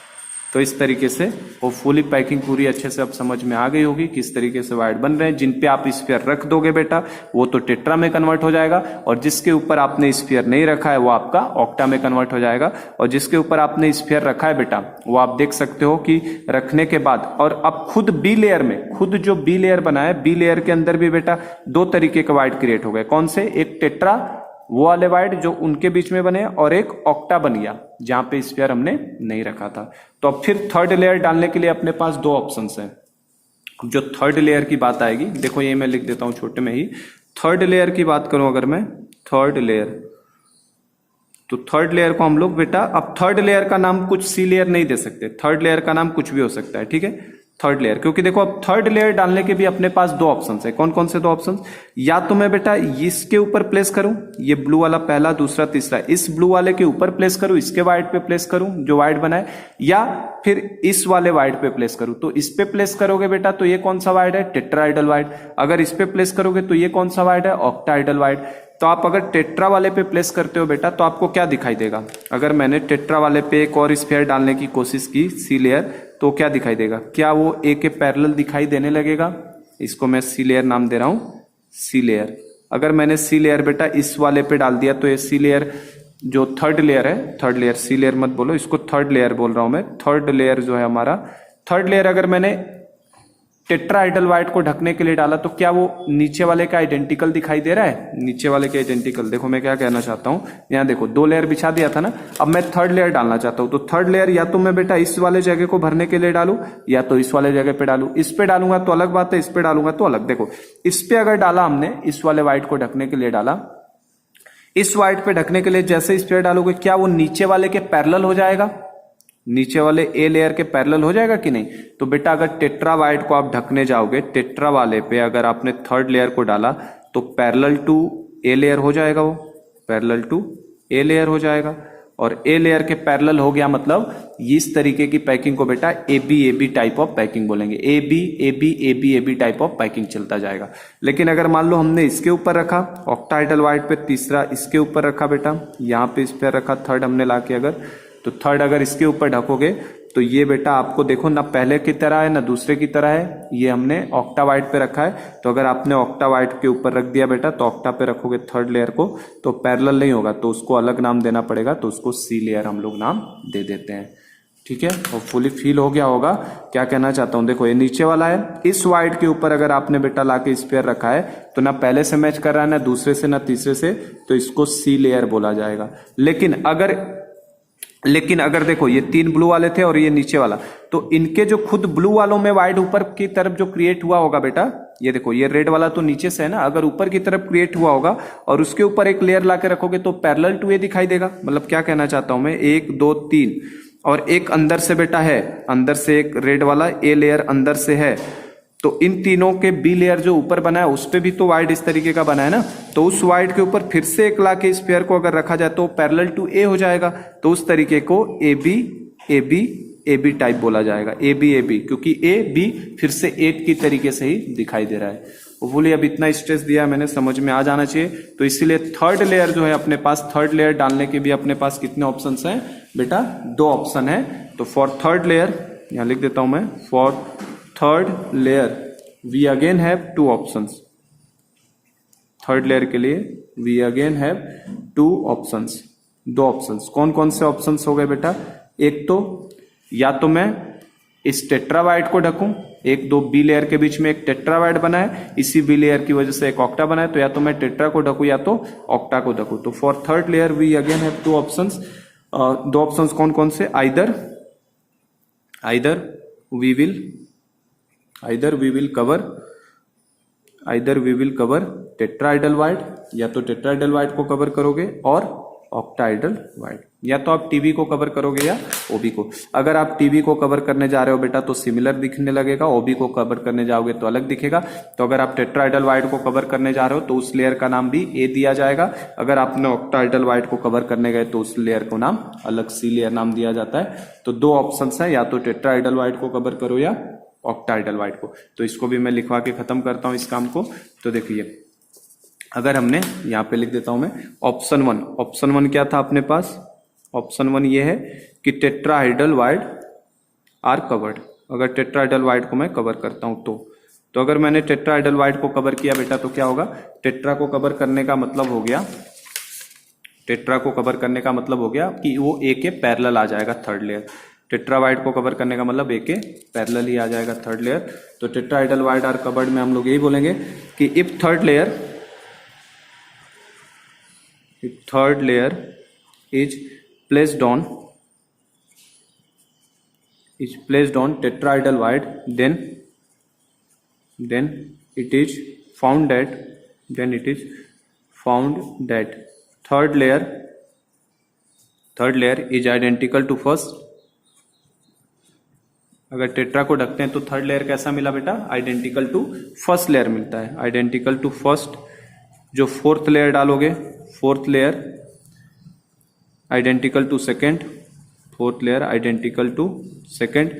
तो इस तरीके से होपफुली पैकिंग पूरी अच्छे से अब समझ में आ गई होगी, किस तरीके से वाइड बन रहे हैं। जिन पे आप स्फीयर रख दोगे बेटा वो तो टेट्रा में कन्वर्ट हो जाएगा, और जिसके ऊपर आपने स्फीयर नहीं रखा है वो आपका ऑक्टा में कन्वर्ट हो जाएगा, और जिसके ऊपर आपने स्फीयर रखा है बेटा वो आप देख सकते हो कि रखने के बाद, और अब खुद बी लेयर में, खुद जो बी लेयर बना है, बी लेयर के अंदर भी बेटा 2 तरीके के वाइड क्रिएट हो गए। कौन से, एक टेट्रा वो वाले वाइड जो उनके बीच में बने, और एक ऑक्टा बन गया जहां पे स्फीयर हमने नहीं रखा था। तो अब फिर थर्ड लेयर डालने के लिए अपने पास 2 ऑप्शंस हैं। जो थर्ड लेयर की बात आएगी, देखो ये मैं लिख देता हूं छोटे में ही, थर्ड लेयर की बात करूं अगर मैं, थर्ड लेयर, तो थर्ड लेयर को हम लोग बेटा, अब थर्ड लेयर का नाम कुछ सी लेयर नहीं दे सकते, थर्ड लेयर का नाम कुछ भी हो सकता है, ठीक है, थर्ड लेयर। क्योंकि देखो अब थर्ड लेयर डालने के भी अपने पास 2 ऑप्शंस है। कौन कौन से 2 ऑप्शंस, या तो मैं बेटा इसके ऊपर प्लेस करूं, ये ब्लू वाला पहला, दूसरा, तीसरा, इस ब्लू वाले के ऊपर प्लेस करूं, इसके वाइड पे प्लेस करूं जो वाइड बना है, या फिर इस वाले वाइड पे प्लेस करूं। तो इस पे प्लेस करोगे बेटा तो ये कौन सा वाइड है, टेट्राइडल वाइड। अगर इस पे प्लेस करोगे तो ये कौन सा वाइड है, ऑक्टाइडल वाइड। तो आप अगर टेट्रा वाले पे प्लेस करते हो बेटा तो आपको क्या दिखाई देगा, अगर मैंने टेट्रा वाले पे एक और स्फीयर डालने की कोशिश की, सी लेयर, तो क्या दिखाई देगा, क्या वो ए के पैरेलल दिखाई देने लगेगा। इसको मैं सी लेयर नाम दे रहा हूं, सी लेयर। अगर मैंने सी लेयर बेटा इस वाले पे डाल दिया तो ये सी लेयर जो थर्ड लेयर है, थर्ड लेयर, सी लेयर मत बोलो, इसको थर्ड लेयर बोल रहा हूं मैं, थर्ड लेयर जो है हमारा, थर्ड लेयर अगर मैंने टेट्राइडल वाइड को ढकने के लिए डाला तो क्या वो नीचे वाले का आइडेंटिकल दिखाई दे रहा है, नीचे वाले के आइडेंटिकल। देखो मैं क्या कहना चाहता हूं, यहाँ देखो 2 लेयर बिछा दिया था ना, अब मैं थर्ड लेयर डालना चाहता हूं, तो थर्ड लेयर या तो मैं बेटा इस वाले जगह को भरने के लिए डालू, या तो इस वाले जगह पे डालू। इस पे डालूंगा तो अलग बात है, इस पे डालूंगा तो अलग। देखो इस पे अगर डाला हमने, इस वाले वाइड को ढकने के लिए डाला, इस वाइड पे ढकने के लिए जैसे इस पे डालोगे, क्या वो नीचे वाले के पैरेलल हो जाएगा, नीचे वाले ए लेयर के पैरेलल हो जाएगा कि नहीं। तो बेटा अगर टेट्रा वाइड को आप ढकने जाओगे, टेट्रा वाले पे अगर आपने थर्ड लेयर को डाला तो पैरेलल टू ए लेयर हो जाएगा, वो पैरेलल टू ए लेयर हो जाएगा, और ए लेयर के पैरेलल हो गया मतलब इस तरीके की पैकिंग को बेटा A B type of packing बोलेंगे, A B type of packing चलता जाएगा। लेकिन अगर मान लो हमने इसके ऊपर रखा ऑक्टाइडल वाइड पे, तीसरा इसके ऊपर रखा बेटा, यहाँ पे इस पे रखा, थर्ड हमने लाके अगर, तो थर्ड अगर इसके ऊपर ढकोगे तो ये बेटा आपको देखो ना पहले की तरह है ना दूसरे की तरह है, ये हमने ऑक्टा वाइड पे रखा है। तो अगर आपने ऑक्टा वाइड के ऊपर रख दिया बेटा तो ऑक्टा पे रखोगे थर्ड लेयर को तो पैरेलल नहीं होगा, तो उसको अलग नाम देना पड़ेगा, तो उसको सी लेयर हम लोग नाम दे देते हैं। ठीक है, होपफुली फील हो गया होगा क्या कहना चाहता हूं। देखो ये नीचे वाला है, इस वाइड के ऊपर अगर आपने बेटा लाके स्फीयर रखा है तो ना पहले से मैच कर रहा है ना दूसरे से ना तीसरे से, तो इसको सी लेयर बोला जाएगा। लेकिन अगर देखो ये 3 ब्लू वाले थे और ये नीचे वाला, तो इनके जो खुद ब्लू वालों में वाइड ऊपर की तरफ जो क्रिएट हुआ होगा बेटा, ये देखो ये रेड वाला तो नीचे से है ना, अगर ऊपर की तरफ क्रिएट हुआ होगा और उसके ऊपर एक लेयर लाके रखोगे तो पैरेलल टू ए दिखाई देगा। मतलब क्या कहना चाहता हूं मैं, 1 2 3 और एक अंदर से बेटा है, अंदर से एक रेड वाला ए लेयर अंदर से है, तो इन तीनों के बी लेयर जो ऊपर बना है उस पे भी तो वाइड इस तरीके का बना है ना, तो उस वाइड के ऊपर फिर से एक लाके स्फीयर को अगर रखा जाए तो पैरेलल टू ए हो जाएगा। तो उस तरीके को A B A B type बोला जाएगा, ए बी, क्योंकि ए बी फिर से एक की तरीके से ही दिखाई दे रहा है। बोलिए अब इतना स्ट्रेस दिया मैंने, समझ में आ जाना चाहिए। तो इसीलिए थर्ड लेयर जो है अपने पास, थर्ड लेयर डालने के भी अपने पास कितने ऑप्शन हैं बेटा, 2 ऑप्शन है। तो फॉर थर्ड लेयर यहां लिख देता हूं मैं, for third layer we again have 2 options. Third layer के लिए we again have 2 options, 2 options. कौन कौन से ऑप्शंस हो गए बेटा, एक तो या तो मैं इस टेट्रावाइड को ढकूं, एक दो बी लेयर के बीच में एक टेट्रावाइड बना है, इसी बी लेयर की वजह से एक ऑक्टा बना है, तो या तो मैं टेट्रा को ढकूं या तो ऑक्टा को ढकूं। तो for third layer we again have 2 options. 2 options कौन कौन से, either we will cover tetrahedral void, या तो टेट्राइडल वाइड को कवर करोगे और ऑक्टाइडल वाइड, या तो आप टीबी को कवर करोगे या ओबी को। अगर आप टीबी को कवर करने जा रहे हो बेटा तो सिमिलर दिखने लगेगा, ओबी को कवर करने जाओगे तो अलग दिखेगा। तो अगर आप टेट्राइडल वाइड को कवर करने जा रहे हो तो उस लेयर का नाम भी ए दिया जाएगा। अगर आपने ऑक्टाइडल वाइड को कवर करने गए तो उस लेयर को नाम अलग सी लेयर नाम दिया जाता है। तो 2 ऑप्शन है, या तो टेट्राइडल वाइड को कवर करो या ऑक्टाइडल वाइड को। तो इसको भी मैं लिखवा के खत्म करता हूं इस काम को। तो देखिए अगर हमने यहां पे लिख देता हूं मैं ऑप्शन 1, ऑप्शन 1 क्या था अपने पास, ऑप्शन 1 ये है कि टेट्राहाइड्रल वाइड आर कवर्ड। अगर टेट्राहाइड्रल वाइड को मैं कवर करता हूं तो अगर मैंने टेट्राहाइड्रल वाइड को कवर किया बेटा तो क्या होगा, टेट्रा को कवर करने का मतलब हो गया, टेट्रा को कवर करने का मतलब हो गया कि वो ए के पैरेलल आ जाएगा थर्ड लेयर। टेट्रावाइड को कवर करने का मतलब ए के पैरेलल ही आ जाएगा थर्ड लेयर। तो टेट्राहाइड्रल वाइड आर कवर्ड में हम लोग यही बोलेंगे कि if third layer is placed on tetrahedral wide, then it is found that third layer is identical to first। अगर टेट्रा को ढकते हैं तो थर्ड लेयर कैसा मिला बेटा, आइडेंटिकल टू फर्स्ट लेयर मिलता है, आइडेंटिकल टू फर्स्ट। जो फोर्थ लेयर डालोगे, fourth layer identical to second, fourth layer identical to second,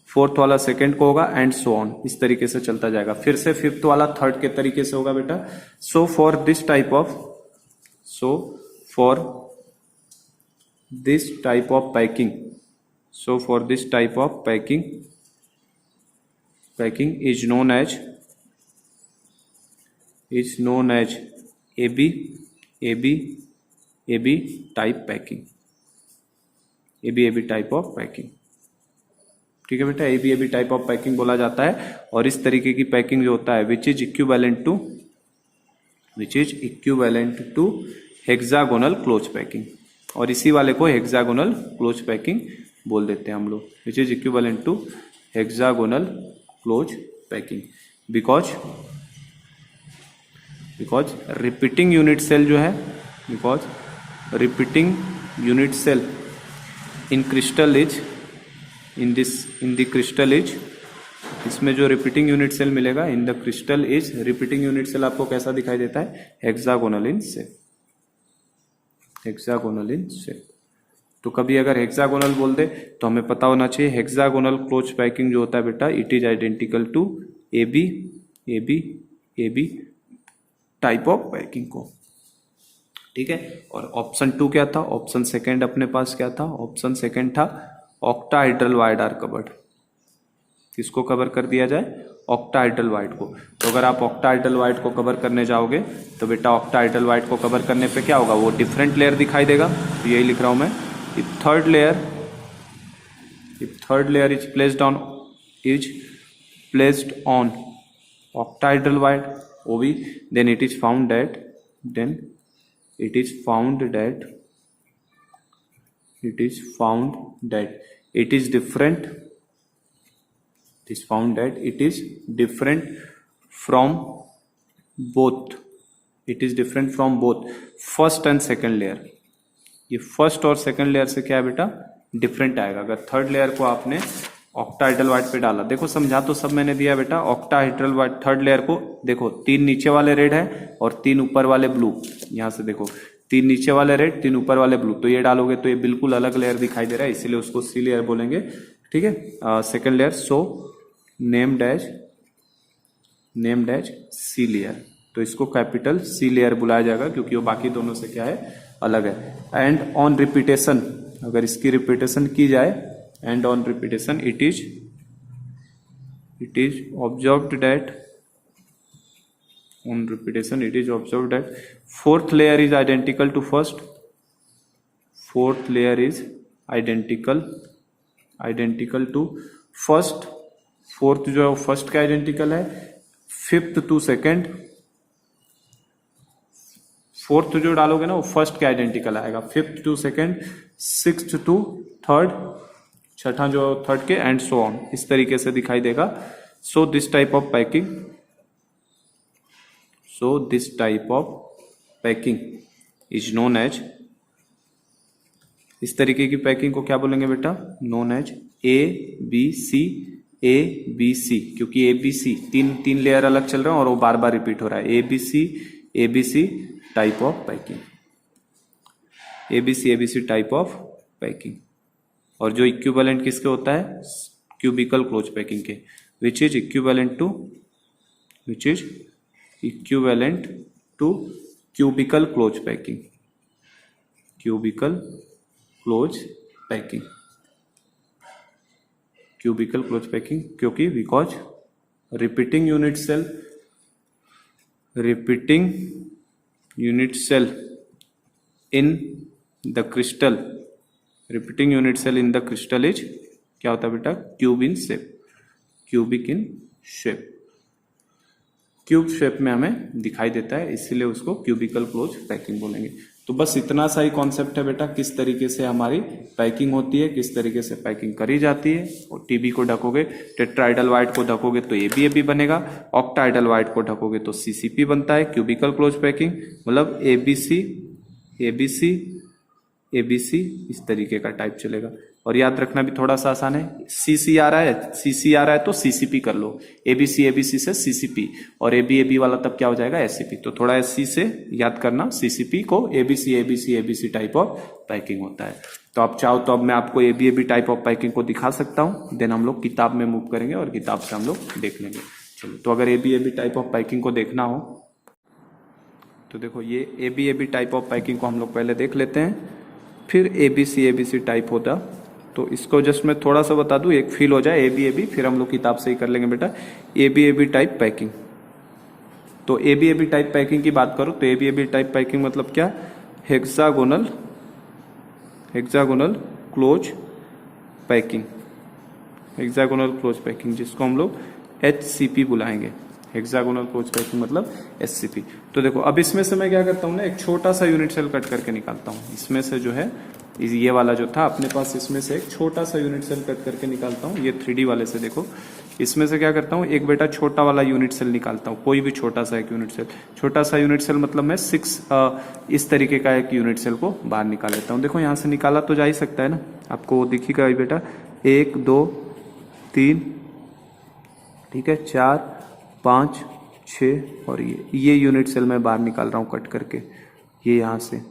fourth वाला सेकेंड को होगा एंड सो ऑन, इस तरीके से चलता जाएगा। फिर से फिफ्थ वाला थर्ड के तरीके से होगा बेटा। So for this type of packing is known as AB type packing, AB type of packing. ठीक है बेटा, AB टाइप ऑफ पैकिंग बोला जाता है। और इस तरीके की पैकिंग जो होता है which is equivalent to hexagonal close packing, और इसी वाले को हेक्सागोनल क्लोज पैकिंग बोल देते हैं हम लोग, which is equivalent to hexagonal close packing. Because repeating unit cell जो है, repeating unit cell in crystal is in the crystal is, इसमें जो रिपीटिंग यूनिट सेल मिलेगा in the crystal is, repeating unit cell आपको कैसा दिखाई देता है, hexagonal in shape, hexagonal in shape. तो कभी अगर हेक्सागोनल बोल दे तो हमें पता होना चाहिए हेक्सागोनल क्लोज पैकिंग जो होता है बेटा, it is identical to AB type of packing को। ठीक है, और ऑप्शन 2 क्या था, ऑप्शन सेकंड अपने पास क्या था, ऑप्शन सेकंड था ऑक्टाहाइड्रल वाइड आर कवर्ड। किसको कवर कर दिया जाए, ऑक्टाहाइड्रल वाइड को। तो अगर आप ऑक्टाहाइड्रल वाइड को कवर करने जाओगे तो बेटा ऑक्टाहाइड्रल वाइड को कवर करने पे क्या होगा, वो डिफरेंट लेयर दिखाई देगा। तो यही लिख रहा हूं मैं, if third layer is placed on octahedral wide OB, then it is found that it is found that it is different from both first and second layer. ये फर्स्ट और सेकंड लेयर से क्या है बेटा, डिफरेंट आएगा। अगर थर्ड लेयर को आपने ऑक्टाहाइड्रल वाइड पे डाला, देखो समझा तो सब मैंने दिया बेटा। ऑक्टाहाइड्रल वाइड थर्ड लेयर को देखो, 3 नीचे वाले रेड है और 3 ऊपर वाले ब्लू। यहां से देखो 3 नीचे वाले रेड, 3 ऊपर वाले ब्लू, तो ये डालोगे तो ये बिल्कुल अलग लेयर दिखाई दे रहा है, इसीलिए उसको सी लेयर बोलेंगे। ठीक है। Second layer so named as C layer, तो इसको कैपिटल सी लेयर बुलाया जाएगा क्योंकि वो बाकी दोनों से क्या है, अलग है। एंड ऑन रिपीटेशन, अगर इसकी रिपीटेशन की जाए, and on repetition it is observed that, on repetition it is observed that fourth layer is identical to first, fourth layer is identical to first, fourth जो है फर्स्ट का आइडेंटिकल है, फिफ्थ टू सेकेंड, फोर्थ जो डालोगे ना वो फर्स्ट का आइडेंटिकल आएगा, fifth to second, sixth to third, छठा जो थर्ड के, एंड सो ऑन, इस तरीके से दिखाई देगा। So this type of packing is known as, इस तरीके की पैकिंग को क्या बोलेंगे बेटा, known as A B C, क्योंकि ए बी सी तीन लेयर अलग चल रहे हैं और वो बार बार रिपीट हो रहा है। A B C type of packing, A B C type of packing. और जो इक्विवेलेंट किसके होता है, क्यूबिकल क्लोज पैकिंग के, which is equivalent to cubical close packing, क्योंकि because repeating unit cell in the crystal, is क्या होता है बेटा, cubic in shape, cube shape में हमें दिखाई देता है, इसीलिए उसको क्यूबिकल क्लोज पैकिंग बोलेंगे। तो बस इतना सा ही कॉन्सेप्ट है बेटा, किस तरीके से हमारी पैकिंग होती है, किस तरीके से पैकिंग करी जाती है। और टीबी को ढकोगे, टेट्राइडल वाइट को ढकोगे तो एबी बनेगा, ऑक्टाइडल वाइट को ढकोगे तो सीसीपी बनता है, क्यूबिकल क्लोज पैकिंग, मतलब एबीसी इस तरीके का टाइप चलेगा। और याद रखना भी थोड़ा सा आसान है, सीसी आ रहा है तो सीसीपी कर लो, एबीसी से सीसीपी, और एबी वाला तब क्या हो जाएगा, एससीपी। तो थोड़ा एससी से याद करना, सीसीपी को एबीसी टाइप ऑफ पैकिंग होता है। तो आप चाहो तो अब मैं आपको एबी टाइप ऑफ पैकिंग को दिखा सकता हूं, देन हम लोग किताब में मूव करेंगे और किताब से हम लोग देख लेंगे। चलो, तो अगर एबी टाइप ऑफ पैकिंग को देखना हो तो देखो, ये एबी टाइप ऑफ पैकिंग को हम लोग पहले देख लेते हैं, फिर एबीसी टाइप होता। तो इसको जस्ट मैं थोड़ा सा बता दूं, एक फील हो जाए एबी, फिर हम लोग किताब से ही कर लेंगे बेटा। एबी टाइप पैकिंग, तो एबी टाइप पैकिंग की बात करो तो एबी टाइप पैकिंग मतलब क्या, हेक्सागोनल क्लोज पैकिंग, जिसको हम लोग एचसीपी बुलाएंगे। हेक्सागोनल क्लोज पैकिंग मतलब एचसीपी। तो देखो, अब इसमें से मैं क्या करता हूँ ना, एक छोटा सा यूनिट सेल कट करके निकालता हूँ। इसमें से जो है, ये वाला जो था अपने पास, इसमें से एक छोटा सा यूनिट सेल कट करके निकालता हूँ। ये 3D वाले से देखो, इसमें से क्या करता हूँ, एक बेटा छोटा वाला यूनिट सेल निकालता हूँ, कोई भी छोटा सा एक यूनिट सेल। छोटा सा यूनिट सेल मतलब मैं 6 इस तरीके का एक यूनिट सेल को बाहर निकाल लेता हूँ। देखो, यहाँ से निकाला तो जा ही सकता है ना, आपको दिखेगा बेटा, 1 2 3, ठीक है, 4 5 6, और ये यूनिट सेल मैं बाहर निकाल रहा हूँ कट करके। ये यहाँ से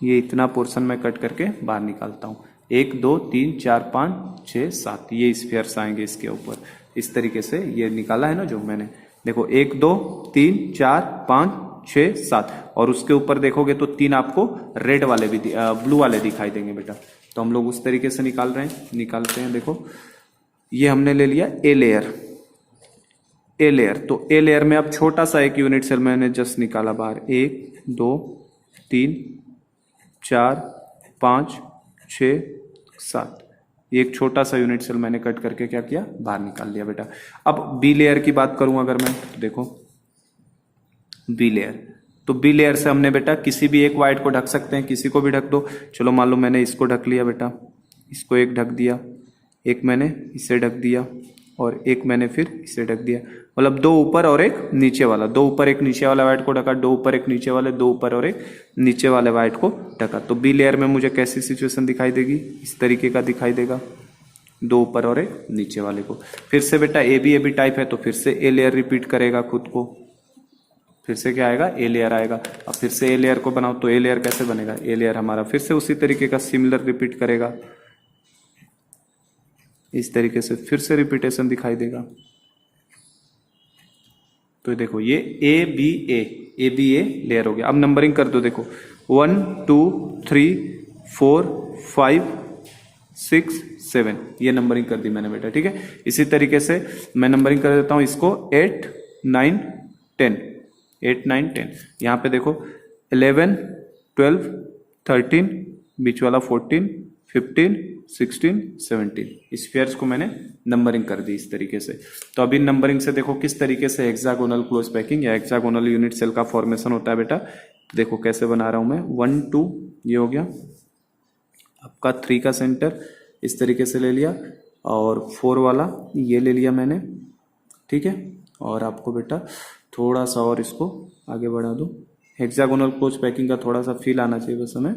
ये इतना पोर्शन मैं कट करके बाहर निकालता हूँ। 1 2 3 4 5 6 7, ये स्फीयर्स आएंगे इसके ऊपर। इस तरीके से ये निकाला है ना जो मैंने, देखो 1 2 3 4 5 6 7, और उसके ऊपर देखोगे तो 3 आपको रेड वाले भी ब्लू वाले दिखाई देंगे बेटा। तो हम लोग उस तरीके से निकालते हैं। देखो, ये हमने ले लिया ए लेयर। तो ए लेयर में अब छोटा सा एक यूनिट सेल मैंने जस्ट निकाला बाहर, 1 2 3 4 5 6 7, एक छोटा सा यूनिट सेल मैंने कट करके क्या किया, बाहर निकाल लिया बेटा। अब बी लेयर की बात करूं अगर मैं, तो देखो बी लेयर, तो बी लेयर से हमने बेटा किसी भी एक वाइट को ढक सकते हैं, किसी को भी ढक दो। चलो, मान लो मैंने इसको ढक लिया बेटा, इसको एक ढक दिया, एक मैंने इसे ढक दिया, और एक मैंने फिर इसे ढक दिया। मतलब 2 ऊपर और एक नीचे वाला, 2 ऊपर एक नीचे वाला वाइट को ढका, 2 ऊपर एक नीचे वाले, 2 ऊपर और एक नीचे वाले वाइट को ढका। तो बी लेयर में मुझे कैसी सिचुएशन दिखाई देगी, इस तरीके का दिखाई देगा, 2 ऊपर और एक नीचे वाले को। फिर से बेटा एबी टाइप है तो फिर से ए लेयर रिपीट करेगा खुद को, फिर से क्या आएगा, ए लेयर आएगा। अब फिर से ए लेयर को बनाओ तो ए लेयर कैसे बनेगा, ए लेयर हमारा फिर से उसी तरीके का सिमिलर रिपीट करेगा। इस तरीके से फिर से रिपीटेशन दिखाई देगा। तो देखो ये ए बी ए लेयर हो गया। अब नंबरिंग कर दो, देखो 1 2 3 4 5 6 7, ये नंबरिंग कर दी मैंने बेटा, ठीक है। इसी तरीके से मैं नंबरिंग कर देता हूं इसको 8 9 10, 8 9 10। यहाँ पे देखो 11 12 13, बीच वाला 14 15 16 17, स्फीयर्स को मैंने नंबरिंग कर दी इस तरीके से। तो अभी नंबरिंग से देखो किस तरीके से हेक्सागोनल क्लोज पैकिंग या हेक्सागोनल यूनिट सेल का फॉर्मेशन होता है बेटा। तो देखो कैसे बना रहा हूं मैं, 1 2 ये हो गया आपका 3 का सेंटर, इस तरीके से ले लिया, और 4 वाला ये ले लिया मैंने, ठीक है। और आपको बेटा थोड़ा सा और इसको आगे बढ़ा दो। हेक्सागोनल क्लोज पैकिंग का थोड़ा सा फील आना चाहिए बस हमें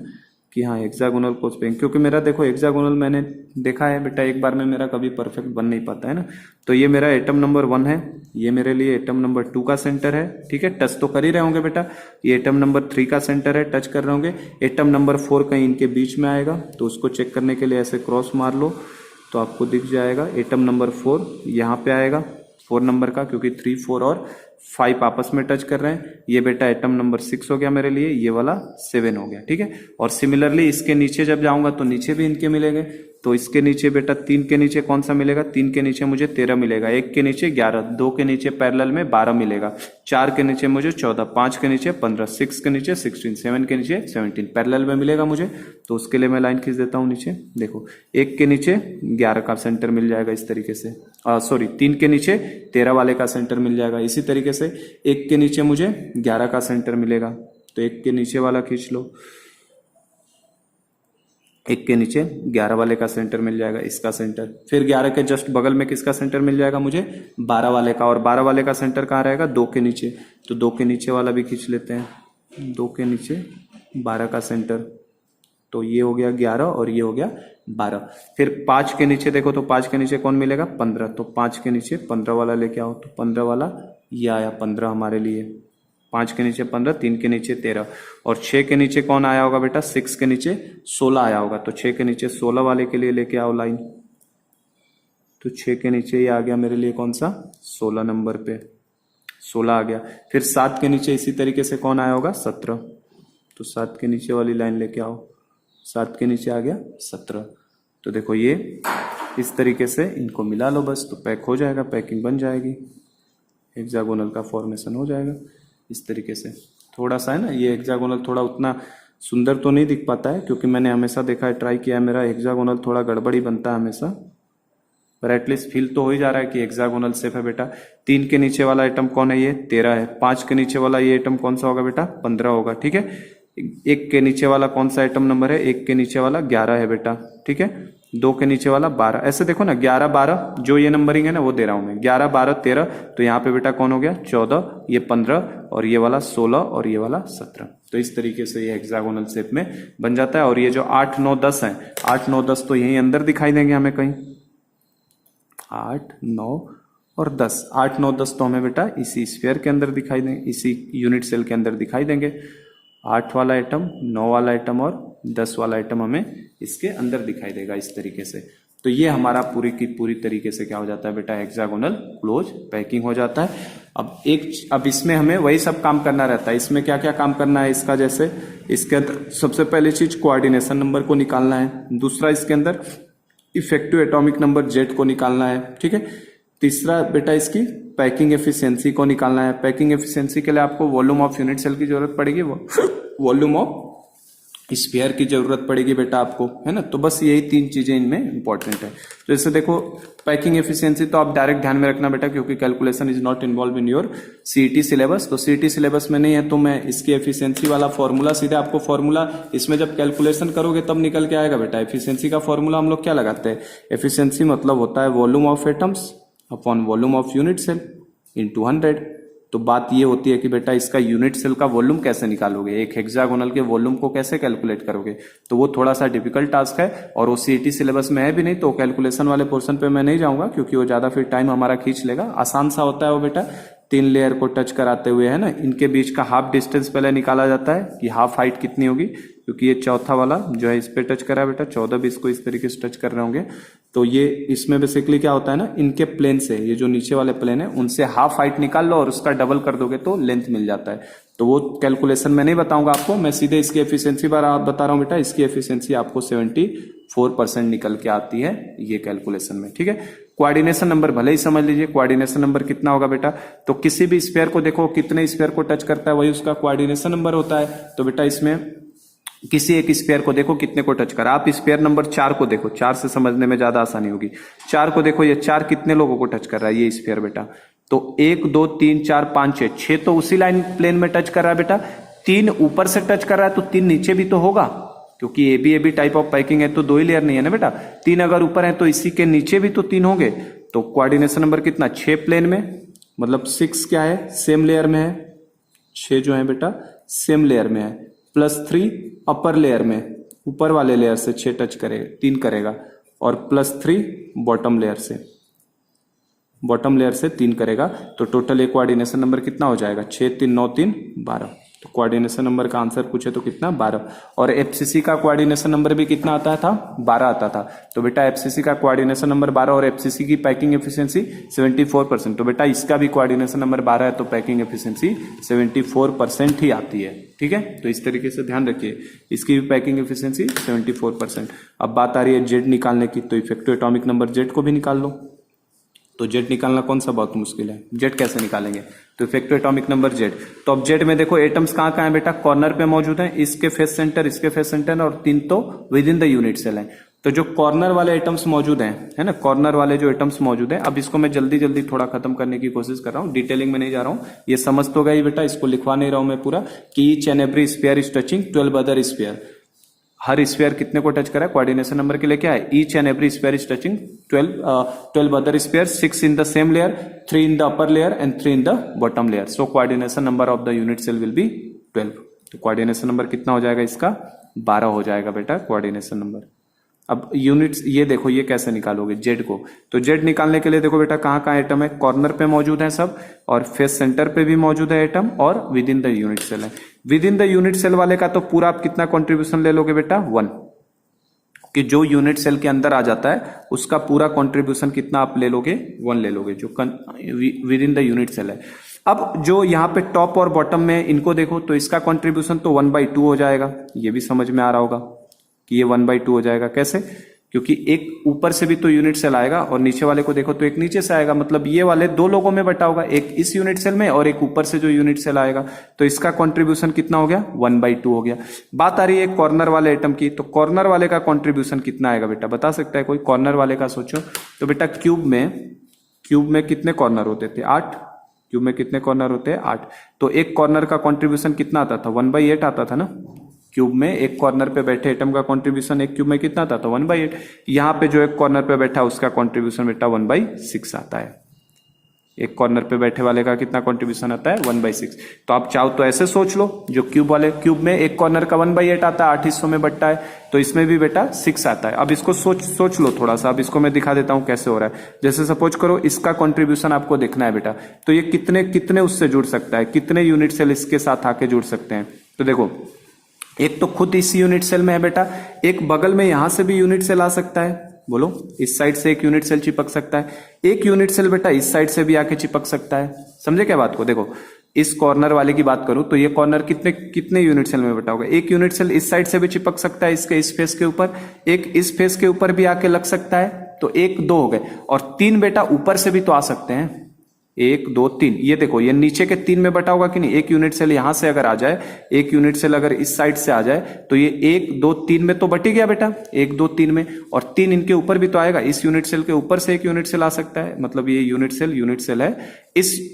कि हाँ हेक्सागोनल क्लोज पैकिंग, क्योंकि मेरा देखो हेक्सागोनल मैंने देखा है बेटा एक बार में मेरा कभी परफेक्ट बन नहीं पाता है ना। तो ये मेरा एटम नंबर 1 है, ये मेरे लिए एटम नंबर 2 का सेंटर है, ठीक है। टच तो कर ही रहे होंगे बेटा। ये एटम नंबर 3 का सेंटर है, टच कर रहे होंगे। एटम नंबर 4 कहीं इनके बीच में आएगा, तो उसको चेक करने के लिए ऐसे क्रॉस मार लो तो आपको दिख जाएगा एटम नंबर 4 यहाँ पे आएगा 4 नंबर का, क्योंकि 3 4 और 5 आपस में टच कर रहे हैं। ये बेटा एटम नंबर 6 हो गया मेरे लिए, ये वाला 7 हो गया, ठीक है। और सिमिलरली इसके नीचे जब जाऊंगा तो नीचे भी इनके मिलेंगे। तो इसके नीचे बेटा 3 के नीचे कौन सा मिलेगा, 3 के नीचे मुझे 13 मिलेगा, 1 के नीचे 11, 2 के नीचे पैरेलल में 12 मिलेगा, 4 के नीचे मुझे 14, 5 के नीचे 15, 6 के नीचे 16, 7 के नीचे 17 पैरेलल में मिलेगा मुझे। तो उसके लिए मैं लाइन खींच देता हूँ नीचे। देखो 1 के नीचे 11 का सेंटर मिल जाएगा इस तरीके से, सॉरी 3 के नीचे 13 वाले का सेंटर मिल जाएगा। इसी तरीके से 1 के नीचे मुझे 11 का सेंटर मिलेगा, तो 1 के नीचे वाला खींच लो, 1 के नीचे 11 वाले का सेंटर मिल जाएगा, इसका सेंटर। फिर 11 के जस्ट बगल में किसका सेंटर मिल जाएगा मुझे, 12 वाले का। और 12 वाले का सेंटर कहाँ रहेगा, 2 के नीचे, तो 2 के नीचे वाला भी खींच लेते हैं। 2 के नीचे 12 का सेंटर, तो ये हो गया 11 और ये हो गया 12। फिर 5 के नीचे देखो, तो 5 के नीचे कौन मिलेगा, 15, तो 5 के नीचे 15 वाला लेके आओ, तो 15 वाला ये आया 15 हमारे लिए। 5 के नीचे 15, 3 के नीचे 13, और 6 के नीचे कौन आया होगा बेटा, 6 के नीचे 16 आया होगा, तो 6 के नीचे 16 वाले के लिए लेके आओ लाइन। तो 6 के नीचे ये आ गया मेरे लिए कौन सा, 16 नंबर पे 16 आ गया। फिर 7 के नीचे इसी तरीके से कौन आया होगा, 17, तो 7 के नीचे वाली लाइन लेके आओ, 7 के नीचे आ गया 17। तो देखो ये इस तरीके से इनको मिला लो बस, तो पैक हो जाएगा, पैकिंग बन जाएगी, हेक्सागोनल का फॉर्मेशन हो जाएगा इस तरीके से। थोड़ा सा है ना ये हेक्सागोनल थोड़ा उतना सुंदर तो नहीं दिख पाता है, क्योंकि मैंने हमेशा देखा है, ट्राई किया है, मेरा हेक्सागोनल थोड़ा गड़बड़ी बनता है हमेशा, पर एटलीस्ट फील तो हो ही जा रहा है कि हेक्सागोनल शेप है बेटा। 3 के नीचे वाला आइटम कौन है, ये 13 है। 5 के नीचे वाला ये आइटम कौन सा होगा बेटा, 15 होगा, ठीक है। 1 के नीचे वाला कौन सा आइटम नंबर है, 1 के नीचे वाला 11 है बेटा, ठीक है। 2 के नीचे वाला 12, ऐसे देखो ना 11 12 जो ये नंबरिंग है ना वो दे रहा हूं मैं, 11 12 13, तो यहाँ पे बेटा कौन हो गया 14, ये 15, और ये वाला 16, और ये वाला 17। तो इस तरीके से ये हेक्सागोनल शेप में बन जाता है। और ये जो 8 9 10 है, 8 9 10 तो यही अंदर दिखाई देंगे हमें कहीं, 8 9 और 10, 8 9 10 तो हमें बेटा इसी स्फीयर के अंदर दिखाई देंगे, इसी यूनिट सेल के अंदर दिखाई देंगे। 8 वाला आइटम, 9 वाला आइटम और 10 वाला आइटम हमें इसके अंदर दिखाई देगा इस तरीके से। तो ये हमारा पूरी की पूरी तरीके से क्या हो जाता है बेटा, हेक्सागोनल क्लोज पैकिंग हो जाता है। अब इसमें हमें वही सब काम करना रहता है। इसमें क्या क्या काम करना है इसका, जैसे इसके अंदर सबसे पहली चीज कोऑर्डिनेशन नंबर को निकालना है, दूसरा इसके अंदर इफेक्टिव एटॉमिक नंबर जेड को निकालना है, ठीक है। तीसरा बेटा इसकी पैकिंग एफिशिएंसी को निकालना है। पैकिंग एफिशिएंसी के लिए आपको वॉल्यूम ऑफ यूनिट सेल की जरूरत पड़ेगी, वॉल्यूम ऑफ स्फीयर की जरूरत पड़ेगी बेटा आपको, है ना। तो बस यही 3 चीजें इनमें इंपॉर्टेंट है। तो जैसे देखो पैकिंग एफिशिएंसी तो आप डायरेक्ट ध्यान में रखना बेटा, क्योंकि calculation is not involve in your CET syllabus. तो सीईटी सिलेबस में नहीं है, तो मैं इसकी एफिशिएंसी वाला फॉर्मूला सीधे आपको फॉर्मूला इसमें जब कैलकुलेशन करोगे तब निकल के आएगा बेटा। एफिशिएंसी का फॉर्मूला हम लोग क्या लगाते हैं, एफिशिएंसी मतलब होता है volume of atoms upon volume of unit cell into 100। तो बात ये होती है कि बेटा इसका यूनिट सेल का वॉल्यूम कैसे निकालोगे, एक हेक्सागोनल के वॉल्यूम को कैसे कैलकुलेट करोगे, तो वो थोड़ा सा डिफिकल्ट टास्क है। और वो सीईटी सिलेबस में है भी नहीं, तो कैलकुलेशन वाले पोर्शन पे मैं नहीं जाऊंगा, क्योंकि वो ज्यादा फिर टाइम हमारा खींच लेगा। आसान सा होता है वो बेटा, तीन लेयर को टच कराते हुए, है ना, इनके बीच का हाफ डिस्टेंस पहले निकाला जाता है कि हाफ हाइट कितनी होगी, क्योंकि ये चौथा वाला जो है इस पे टच करा है बेटा, 14 भी इसको इस तरीके से टच कर रहे होंगे। तो ये इसमें बेसिकली क्या होता है ना, इनके प्लेन से, ये जो नीचे वाले प्लेन है उनसे हाफ हाइट निकाल लो और उसका डबल कर दोगे तो लेंथ मिल जाता है। तो वो कैलकुलेशन मैं नहीं बताऊंगा आपको, मैं सीधे इसकी एफिशिएंसी बता रहा हूं बेटा। इसकी एफिशिएंसी आपको 74% निकल के आती है ये कैलकुलेशन में, ठीक है। कोऑर्डिनेशन नंबर भले ही समझ लीजिए, कोऑर्डिनेशन नंबर कितना होगा बेटा, तो किसी भी स्फीयर को देखो कितने स्फीयर को टच करता है वही उसका कोऑर्डिनेशन नंबर होता है। तो बेटा इसमें किसी एक स्फीयर को देखो कितने को टच करा, आप स्फीयर नंबर 4 को देखो, 4 से समझने में ज्यादा आसानी होगी। 4 को देखो, ये 4 कितने लोगों को टच कर रहा है ये स्फीयर बेटा, तो 1 2 3 4 5 6, 6 तो उसी लाइन प्लेन में टच कर रहा है बेटा, 3 ऊपर से टच कर रहा है तो 3 नीचे भी तो होगा, क्योंकि A B type of packing है तो 2 ही लेयर नहीं है ना बेटा, 3 अगर ऊपर है तो इसी के नीचे भी तो 3 होंगे। तो कोऑर्डिनेशन नंबर कितना, 6 प्लेन में, मतलब 6 क्या है, सेम लेयर में है, 6 जो है बेटा सेम लेयर में है, प्लस 3 अपर लेयर में, ऊपर वाले लेयर से 6 टच करेगा, 3 करेगा, और प्लस 3 बॉटम लेयर से 3 करेगा। तो टोटल एक कोऑर्डिनेशन नंबर कितना हो जाएगा, 6 3 9 3 12। तो कोऑर्डिनेशन नंबर का आंसर पूछे तो कितना, 12। और एफसीसी का कोऑर्डिनेशन नंबर भी कितना आता था, 12 आता था। तो बेटा एफसीसी का कोऑर्डिनेशन नंबर 12 और एफसीसी की पैकिंग एफिशिएंसी 74%। तो बेटा इसका भी कोऑर्डिनेशन नंबर 12 है तो पैकिंग एफिशिएंसी 74% ही आती है, ठीक है। तो इस तरीके से ध्यान रखिए, इसकी भी पैकिंग एफिशिएंसी 74%। अब बात आ रही है जेड निकालने की, तो इफेक्टिव एटॉमिक नंबर जेड को भी निकाल लो। तो जेड निकालना कौन सा बहुत मुश्किल है, जेड कैसे निकालेंगे, तो इफेक्टिव एटॉमिक नंबर जेड। तो अब जेड में देखो एटम्स कहाँ कहाँ है बेटा, कॉर्नर पे मौजूद है, इसके फेस सेंटर, इसके फेस सेंटर, और 3 तो within the unit cell है। तो जो कॉर्नर वाले एटम्स मौजूद हैं, है ना, कॉर्नर वाले जो एटम्स मौजूद हैं, अब इसको मैं जल्दी जल्दी थोड़ा खत्म करने की कोशिश कर रहा हूँ, डिटेलिंग में नहीं जा रहा हूँ, ये समझ तो गई बेटा, इसको लिखवा नहीं रहा हूं मैं पूरा, कि each and every sphere is touching 12 other sphere. Her sphere कितने को टच करा है, कोऑर्डिनेशन नंबर के लिए क्या है, each and every sphere is touching 12 other sphere, 6 in the same layer, 3 in the upper layer and 3 in the bottom layer. So coordination number of the unit cell will be 12। तो कोऑर्डिनेशन नंबर कितना हो जाएगा इसका, 12 हो जाएगा बेटा कोऑर्डिनेशन नंबर। अब यूनिट्स ये देखो, ये कैसे निकालोगे जेड को, तो जेड निकालने के लिए देखो बेटा कहाँ कहाँ एटम है, कॉर्नर पे मौजूद है सब, और फेस सेंटर पे भी मौजूद है एटम, और within the unit cell है। Within the unit cell वाले का तो पूरा आप कितना कंट्रीब्यूशन ले लोगे बेटा, 1, कि जो यूनिट सेल के अंदर आ जाता है उसका पूरा कंट्रीब्यूशन कितना आप ले लोगे, 1 ले लोगे, जो within the unit cell है। अब जो यहाँ पे टॉप और बॉटम में इनको देखो, तो इसका कंट्रीब्यूशन तो 1/2 हो जाएगा, ये भी समझ में आ रहा होगा कि ये 1/2 हो जाएगा। कैसे, क्योंकि एक ऊपर से भी तो यूनिट सेल आएगा और नीचे वाले को देखो तो एक नीचे से आएगा, मतलब ये वाले 2 लोगों में बटा होगा, एक इस यूनिट सेल में और एक ऊपर से जो यूनिट सेल आएगा, तो इसका कंट्रीब्यूशन कितना हो गया, 1/2 हो गया। बात आ रही है कॉर्नर वाले एटम की, तो कॉर्नर वाले का कंट्रीब्यूशन कितना आएगा बेटा, बता सकता है कोई, कॉर्नर वाले का सोचो। तो बेटा क्यूब में कितने कॉर्नर होते थे, 8, क्यूब में कितने कॉर्नर होते हैं, 8। तो एक कॉर्नर का कंट्रीब्यूशन कितना आता था, 1/8 आता था ना। क्यूब में एक कॉर्नर पे बैठे एटम का कंट्रीब्यूशन एक क्यूब में कितना आता था, 1/8। यहाँ पे जो एक कॉर्नर पे बैठा उसका कंट्रीब्यूशन बेटा 1/6 आता है। एक कॉर्नर पे बैठे वाले का कितना कंट्रीब्यूशन आता है, 1/6। तो आप चाहो तो ऐसे सोच लो, जो क्यूब में एक कॉर्नर का 1/8 आता है, 8 हिस्सों में बटता है, तो इसमें भी बेटा 6 आता है। अब इसको सोच लो थोड़ा सा, अब इसको मैं दिखा देता हूं कैसे हो रहा है। जैसे सपोज करो इसका कंट्रीब्यूशन आपको देखना है बेटा, तो ये कितने उससे जुड़ सकता है, कितने यूनिट सेल इसके साथ आके जुड़ सकते हैं। तो देखो, एक तो खुद इस यूनिट सेल में है बेटा, एक बगल में यहां से भी यूनिट सेल आ सकता है, बोलो, इस साइड से एक यूनिट सेल चिपक सकता है, एक यूनिट सेल बेटा इस साइड से भी आके चिपक सकता है। समझे क्या बात को, देखो इस कॉर्नर वाले की बात करूं तो ये कॉर्नर कितने यूनिट सेल में बटा होगा, एक यूनिट सेल इस साइड से भी चिपक सकता है, इसके इस फेस के ऊपर, एक इस फेस के ऊपर भी आके लग सकता है, तो 1 2 हो गए, और 3 बेटा ऊपर से भी तो आ सकते हैं, 1 2 3। ये देखो ये नीचे के 3 में बटा होगा कि नहीं, एक यूनिट सेल यहां से अगर आ जाए, एक यूनिट सेल अगर इस साइड से आ जाए, तो ये 1 2 3 में तो बट ही गया बेटा, 1 2 3 में, और 3 इनके ऊपर भी तो आएगा, इस यूनिट सेल के ऊपर से एक यूनिट सेल आ सकता है, मतलब ये यूनिट सेल है,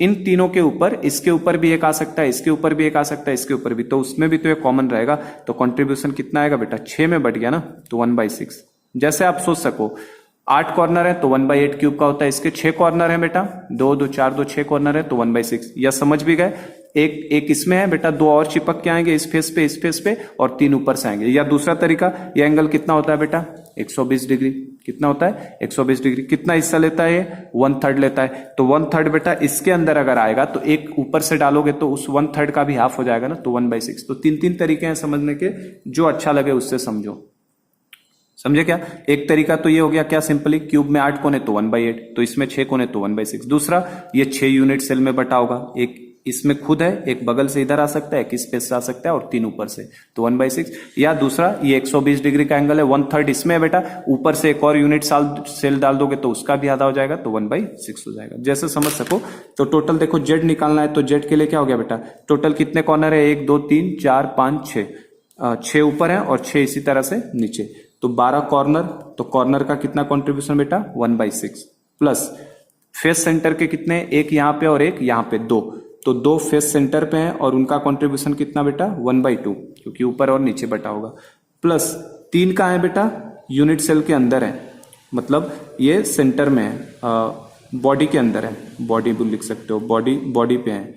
इन तीनों के ऊपर, इसके ऊपर भी एक आ सकता है, इसके ऊपर भी एक आ सकता है, इसके ऊपर भी, तो उसमें भी तो एक कॉमन रहेगा। तो कंट्रीब्यूशन कितना आएगा बेटा, 6 में बट गया ना, तो 1/6। जैसे आप सोच सको 8 कॉर्नर है तो 1/8 क्यूब का होता है, इसके 6 कॉर्नर है बेटा, 2 2 4 2 6 कॉर्नर है तो 1/6। या समझ भी गए, एक इसमें है बेटा, 2 और चिपक के आएंगे इस फेस पे, और 3 ऊपर से आएंगे। या दूसरा तरीका, ये एंगल कितना होता है बेटा, 120 डिग्री, कितना होता है 120 डिग्री। कितना हिस्सा लेता है ये 1/3 लेता है, तो 1/3 बेटा इसके अंदर अगर आएगा तो एक ऊपर से डालोगे तो उस 1/3 का भी हाफ हो जाएगा ना, तो 1/6। तो 3 तरीके हैं समझने के, जो अच्छा लगे उससे समझो। समझे क्या? एक तरीका तो ये हो गया क्या, सिंपली क्यूब में 8 कोने तो 1/8, तो इसमें 6 कोने तो 1/6। दूसरा ये 6 यूनिट सेल में बटा होगा, एक इसमें खुद है, एक बगल से इधर आ सकता है, एक स्पेस से आ सकता है और 3 ऊपर से, तो 1/6। या दूसरा ये 120 डिग्री का एंगल है, 1/3 इसमें है बेटा, ऊपर से एक और यूनिट सेल डाल दोगे तो उसका भी आधा हो जाएगा, तो 1/6 हो जाएगा। जैसे समझ सको। तो टोटल देखो जेड निकालना है, तो जेड के लिए क्या हो गया बेटा, टोटल कितने कॉर्नर है, 1 2 3 4 5 6, 6 ऊपर है और 6 इसी तरह से नीचे, तो 12 कॉर्नर। तो कॉर्नर का कितना कॉन्ट्रीब्यूशन बेटा 1/6, प्लस फेस सेंटर के कितने, एक यहाँ पे और एक यहाँ पे, 2, तो 2 फेस सेंटर पे हैं और उनका कंट्रीब्यूशन कितना बेटा 1/2, क्योंकि ऊपर और नीचे बटा होगा, प्लस 3 का है बेटा यूनिट सेल के अंदर है, मतलब ये सेंटर में है, बॉडी के अंदर है, बॉडी भी लिख सकते हो, बॉडी पे है।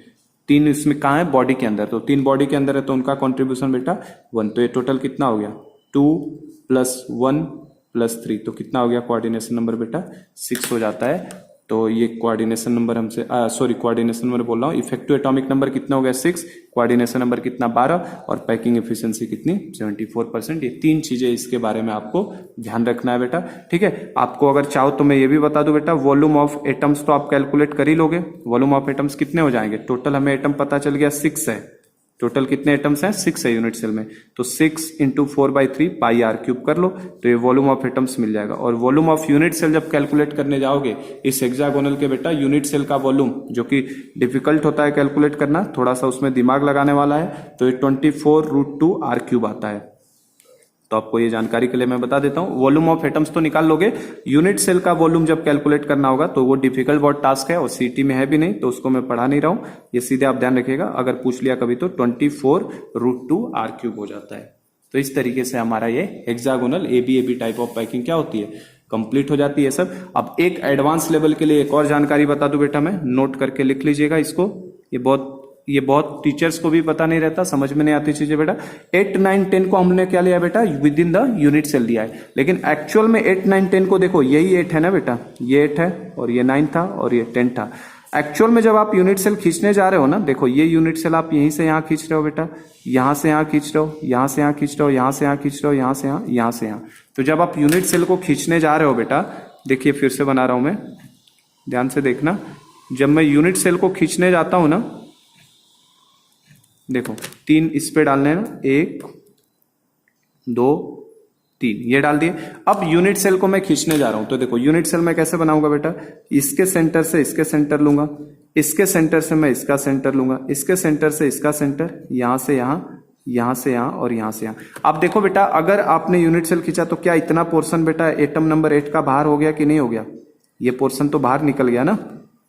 3 इसमें कहाँ है, बॉडी के अंदर, तो 3 बॉडी के अंदर है, तो उनका कॉन्ट्रीब्यूशन बेटा 1। तो ये टोटल कितना हो गया 2 + 1 + 3, तो कितना हो गया कोऑर्डिनेशन नंबर बेटा 6 हो जाता है। तो ये कोऑर्डिनेशन नंबर हमसे कोऑर्डिनेशन नंबर बोल रहा हूँ, इफेक्टिव एटॉमिक नंबर कितना हो गया 6, कोऑर्डिनेशन नंबर कितना 12 और पैकिंग एफिशिएंसी कितनी 74%। ये 3 चीजें इसके बारे में आपको ध्यान रखना है बेटा, ठीक है। आपको अगर चाहो तो मैं ये भी बता दूं बेटा, वॉल्यूम ऑफ एटम्स तो आप कैलकुलेट कर ही लोगे, वॉल्यूम ऑफ एटम्स कितने हो जाएंगे, टोटल हमें एटम पता चल गया 6 है, टोटल कितने एटम्स हैं 6 है यूनिट सेल में, तो 6 × 4/3 πr³ कर लो, तो ये वॉल्यूम ऑफ एटम्स मिल जाएगा। और वॉल्यूम ऑफ यूनिट सेल जब कैलकुलेट करने जाओगे इस हेक्सागोनल के बेटा, यूनिट सेल का वॉल्यूम जो कि डिफिकल्ट होता है कैलकुलेट करना, थोड़ा सा उसमें दिमाग लगाने वाला है, तो ये 24√2 r³ आता है। तो आपको ये जानकारी के लिए मैं बता देता हूं, वॉल्यूम ऑफ एटम्स तो निकाल लोगे, यूनिट सेल का वॉल्यूम जब कैलकुलेट करना होगा तो वो डिफिकल्ट बहुत टास्क है और सीटी में है भी नहीं, तो उसको मैं पढ़ा नहीं रहा हूं, ये सीधे आप ध्यान रखिएगा, अगर पूछ लिया कभी तो 24√2 r³ हो जाता है। तो इस तरीके से हमारा ये hexagonal AB type of packing क्या होती है, कंप्लीट हो जाती है सब। अब एक एडवांस लेवल के लिए एक और जानकारी बता दूं बेटा, मैं नोट करके लिख लीजिएगा इसको, ये बहुत टीचर्स को भी पता नहीं रहता, समझ में नहीं आती चीजें बेटा। 8 9 10 को हमने क्या लिया बेटा, within the unit cell लिया है, लेकिन एक्चुअल में 8 9 10 को देखो, यही 8 है ना बेटा, ये 8 है और ये 9 था और ये 10 था। एक्चुअल में जब आप यूनिट सेल खींचने जा रहे हो ना, देखो ये यूनिट सेल आप यहीं से यहाँ खींच रहे हो बेटा, यहां से यहाँ खींच रहे हो, यहां से यहाँ खींच रहे हो, यहां से यहाँ खींच रहे हो, यहां से यहाँ, यहां से यहाँ। तो जब आप यूनिट सेल को खींचने जा रहे हो बेटा, देखिए फिर से बना रहा हूं मैं, ध्यान से देखना, जब मैं यूनिट सेल को खींचने जाता हूं ना, देखो 3 इस पे डालने हैं ना, 1 2 3 ये डाल दिए। अब यूनिट सेल को मैं खींचने जा रहा हूं, तो देखो यूनिट सेल मैं कैसे बनाऊंगा बेटा, इसके सेंटर से इसके सेंटर लूंगा, इसके सेंटर से मैं इसका सेंटर लूंगा, इसके सेंटर से इसका सेंटर, यहां से यहां, यहां से यहां और यहां से यहां। अब देखो बेटा, अगर आपने यूनिट सेल खींचा तो क्या इतना पोर्शन बेटा एटम नंबर 8 का बाहर हो गया कि नहीं हो गया, ये पोर्शन तो बाहर निकल गया ना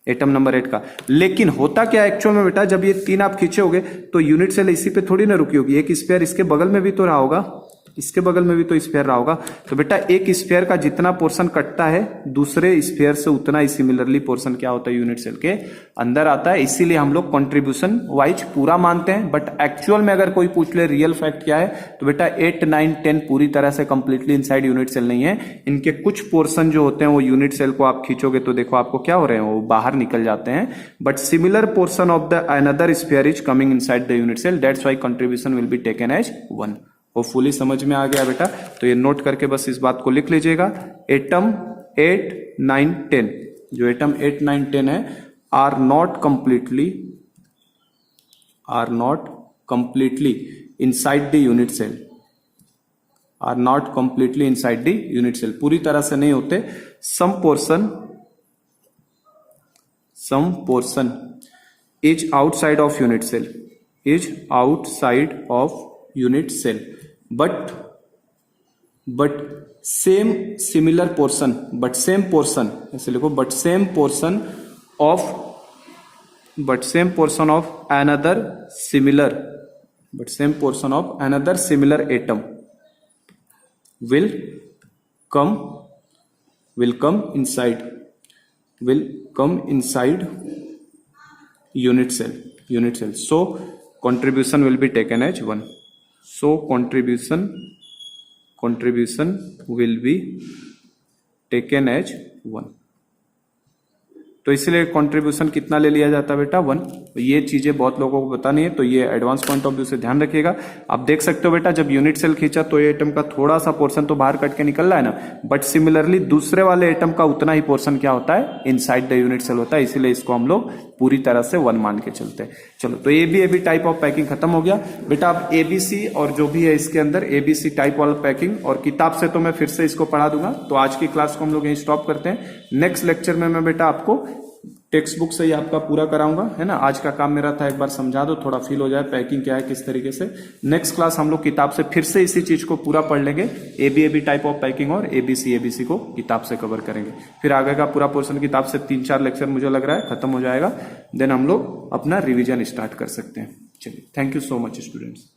एटम नंबर 8 का। लेकिन होता क्या एक्चुअल में बेटा, जब ये 3 आप खींचे होगे तो यूनिट सेल इसी पे थोड़ी ना रुकी होगी, एक स्फीयर इसके बगल में भी तो रहा होगा, इसके बगल में भी तो स्फीयर रहा होगा। तो बेटा एक स्फीयर का जितना पोर्शन कटता है दूसरे स्फीयर से उतना ही सिमिलरली पोर्शन क्या होता है यूनिट सेल के अंदर आता है। इसीलिए हम लोग कंट्रीब्यूशन वाइज पूरा मानते हैं, बट एक्चुअल में अगर कोई पूछ ले रियल फैक्ट क्या है, तो बेटा 8 9 10 पूरी तरह से कंप्लीटली इनसाइड यूनिट सेल नहीं है। इनके कुछ पोर्शन जो होते हैं वो यूनिट सेल को आप खींचोगे तो देखो आपको क्या हो रहे हैं, वो बाहर निकल जाते हैं, but similar portion of the another sphere is coming inside the unit cell, that's why contribution will be taken as 1। Hopefully समझ में आ गया बेटा, तो ये नोट करके बस इस बात को लिख लीजिएगा। एटम 8 9 10, जो एटम 8 9 10 है, are not completely inside the unit cell, are not completely inside the unit cell, पूरी तरह से नहीं होते। Some portion is outside of unit cell, is outside of unit cell, but same similar portion, but same portion ऐसे लिखो, but same portion of another similar atom will come inside unit cell, so contribution will be taken as 1. So contribution will be taken as 1। तो इसलिए कंट्रीब्यूशन कितना ले लिया जाता है बेटा 1। तो ये चीजें बहुत लोगों को पता नहीं है, तो ये एडवांस पॉइंट ऑफ व्यू से ध्यान रखिएगा। आप देख सकते हो बेटा जब यूनिट सेल खींचा तो ये एटम का थोड़ा सा पोर्शन तो बाहर कट के निकल रहा है ना, बट सिमिलरली दूसरे वाले एटम का उतना ही पोर्शन क्या होता है, इनसाइड द यूनिट सेल होता है, इसीलिए इसको हम लोग पूरी तरह से 1 मान के चलते हैं। चलो, तो एबी टाइप ऑफ पैकिंग खत्म हो गया बेटा। अब एबीसी और जो भी है इसके अंदर एबीसी टाइप वाला पैकिंग, और किताब से तो मैं फिर से इसको पढ़ा दूंगा। तो आज की क्लास को हम लोग यहीं स्टॉप करते हैं। नेक्स्ट लेक्चर में मैं बेटा आपको टेक्स्ट बुक से ही आपका पूरा कराऊंगा, है ना। आज का काम मेरा था एक बार समझा दो, थोड़ा फील हो जाए पैकिंग क्या है किस तरीके से। नेक्स्ट क्लास हम लोग किताब से फिर से इसी चीज को पूरा पढ़ लेंगे, एबी टाइप ऑफ पैकिंग और एबीसी को किताब से कवर करेंगे। फिर आगे का पूरा पोर्शन किताब से 3-4 लेक्चर मुझे लग रहा है खत्म हो जाएगा। देन हम लोग अपना रिविजन स्टार्ट कर सकते हैं। चलिए, thank you so much students.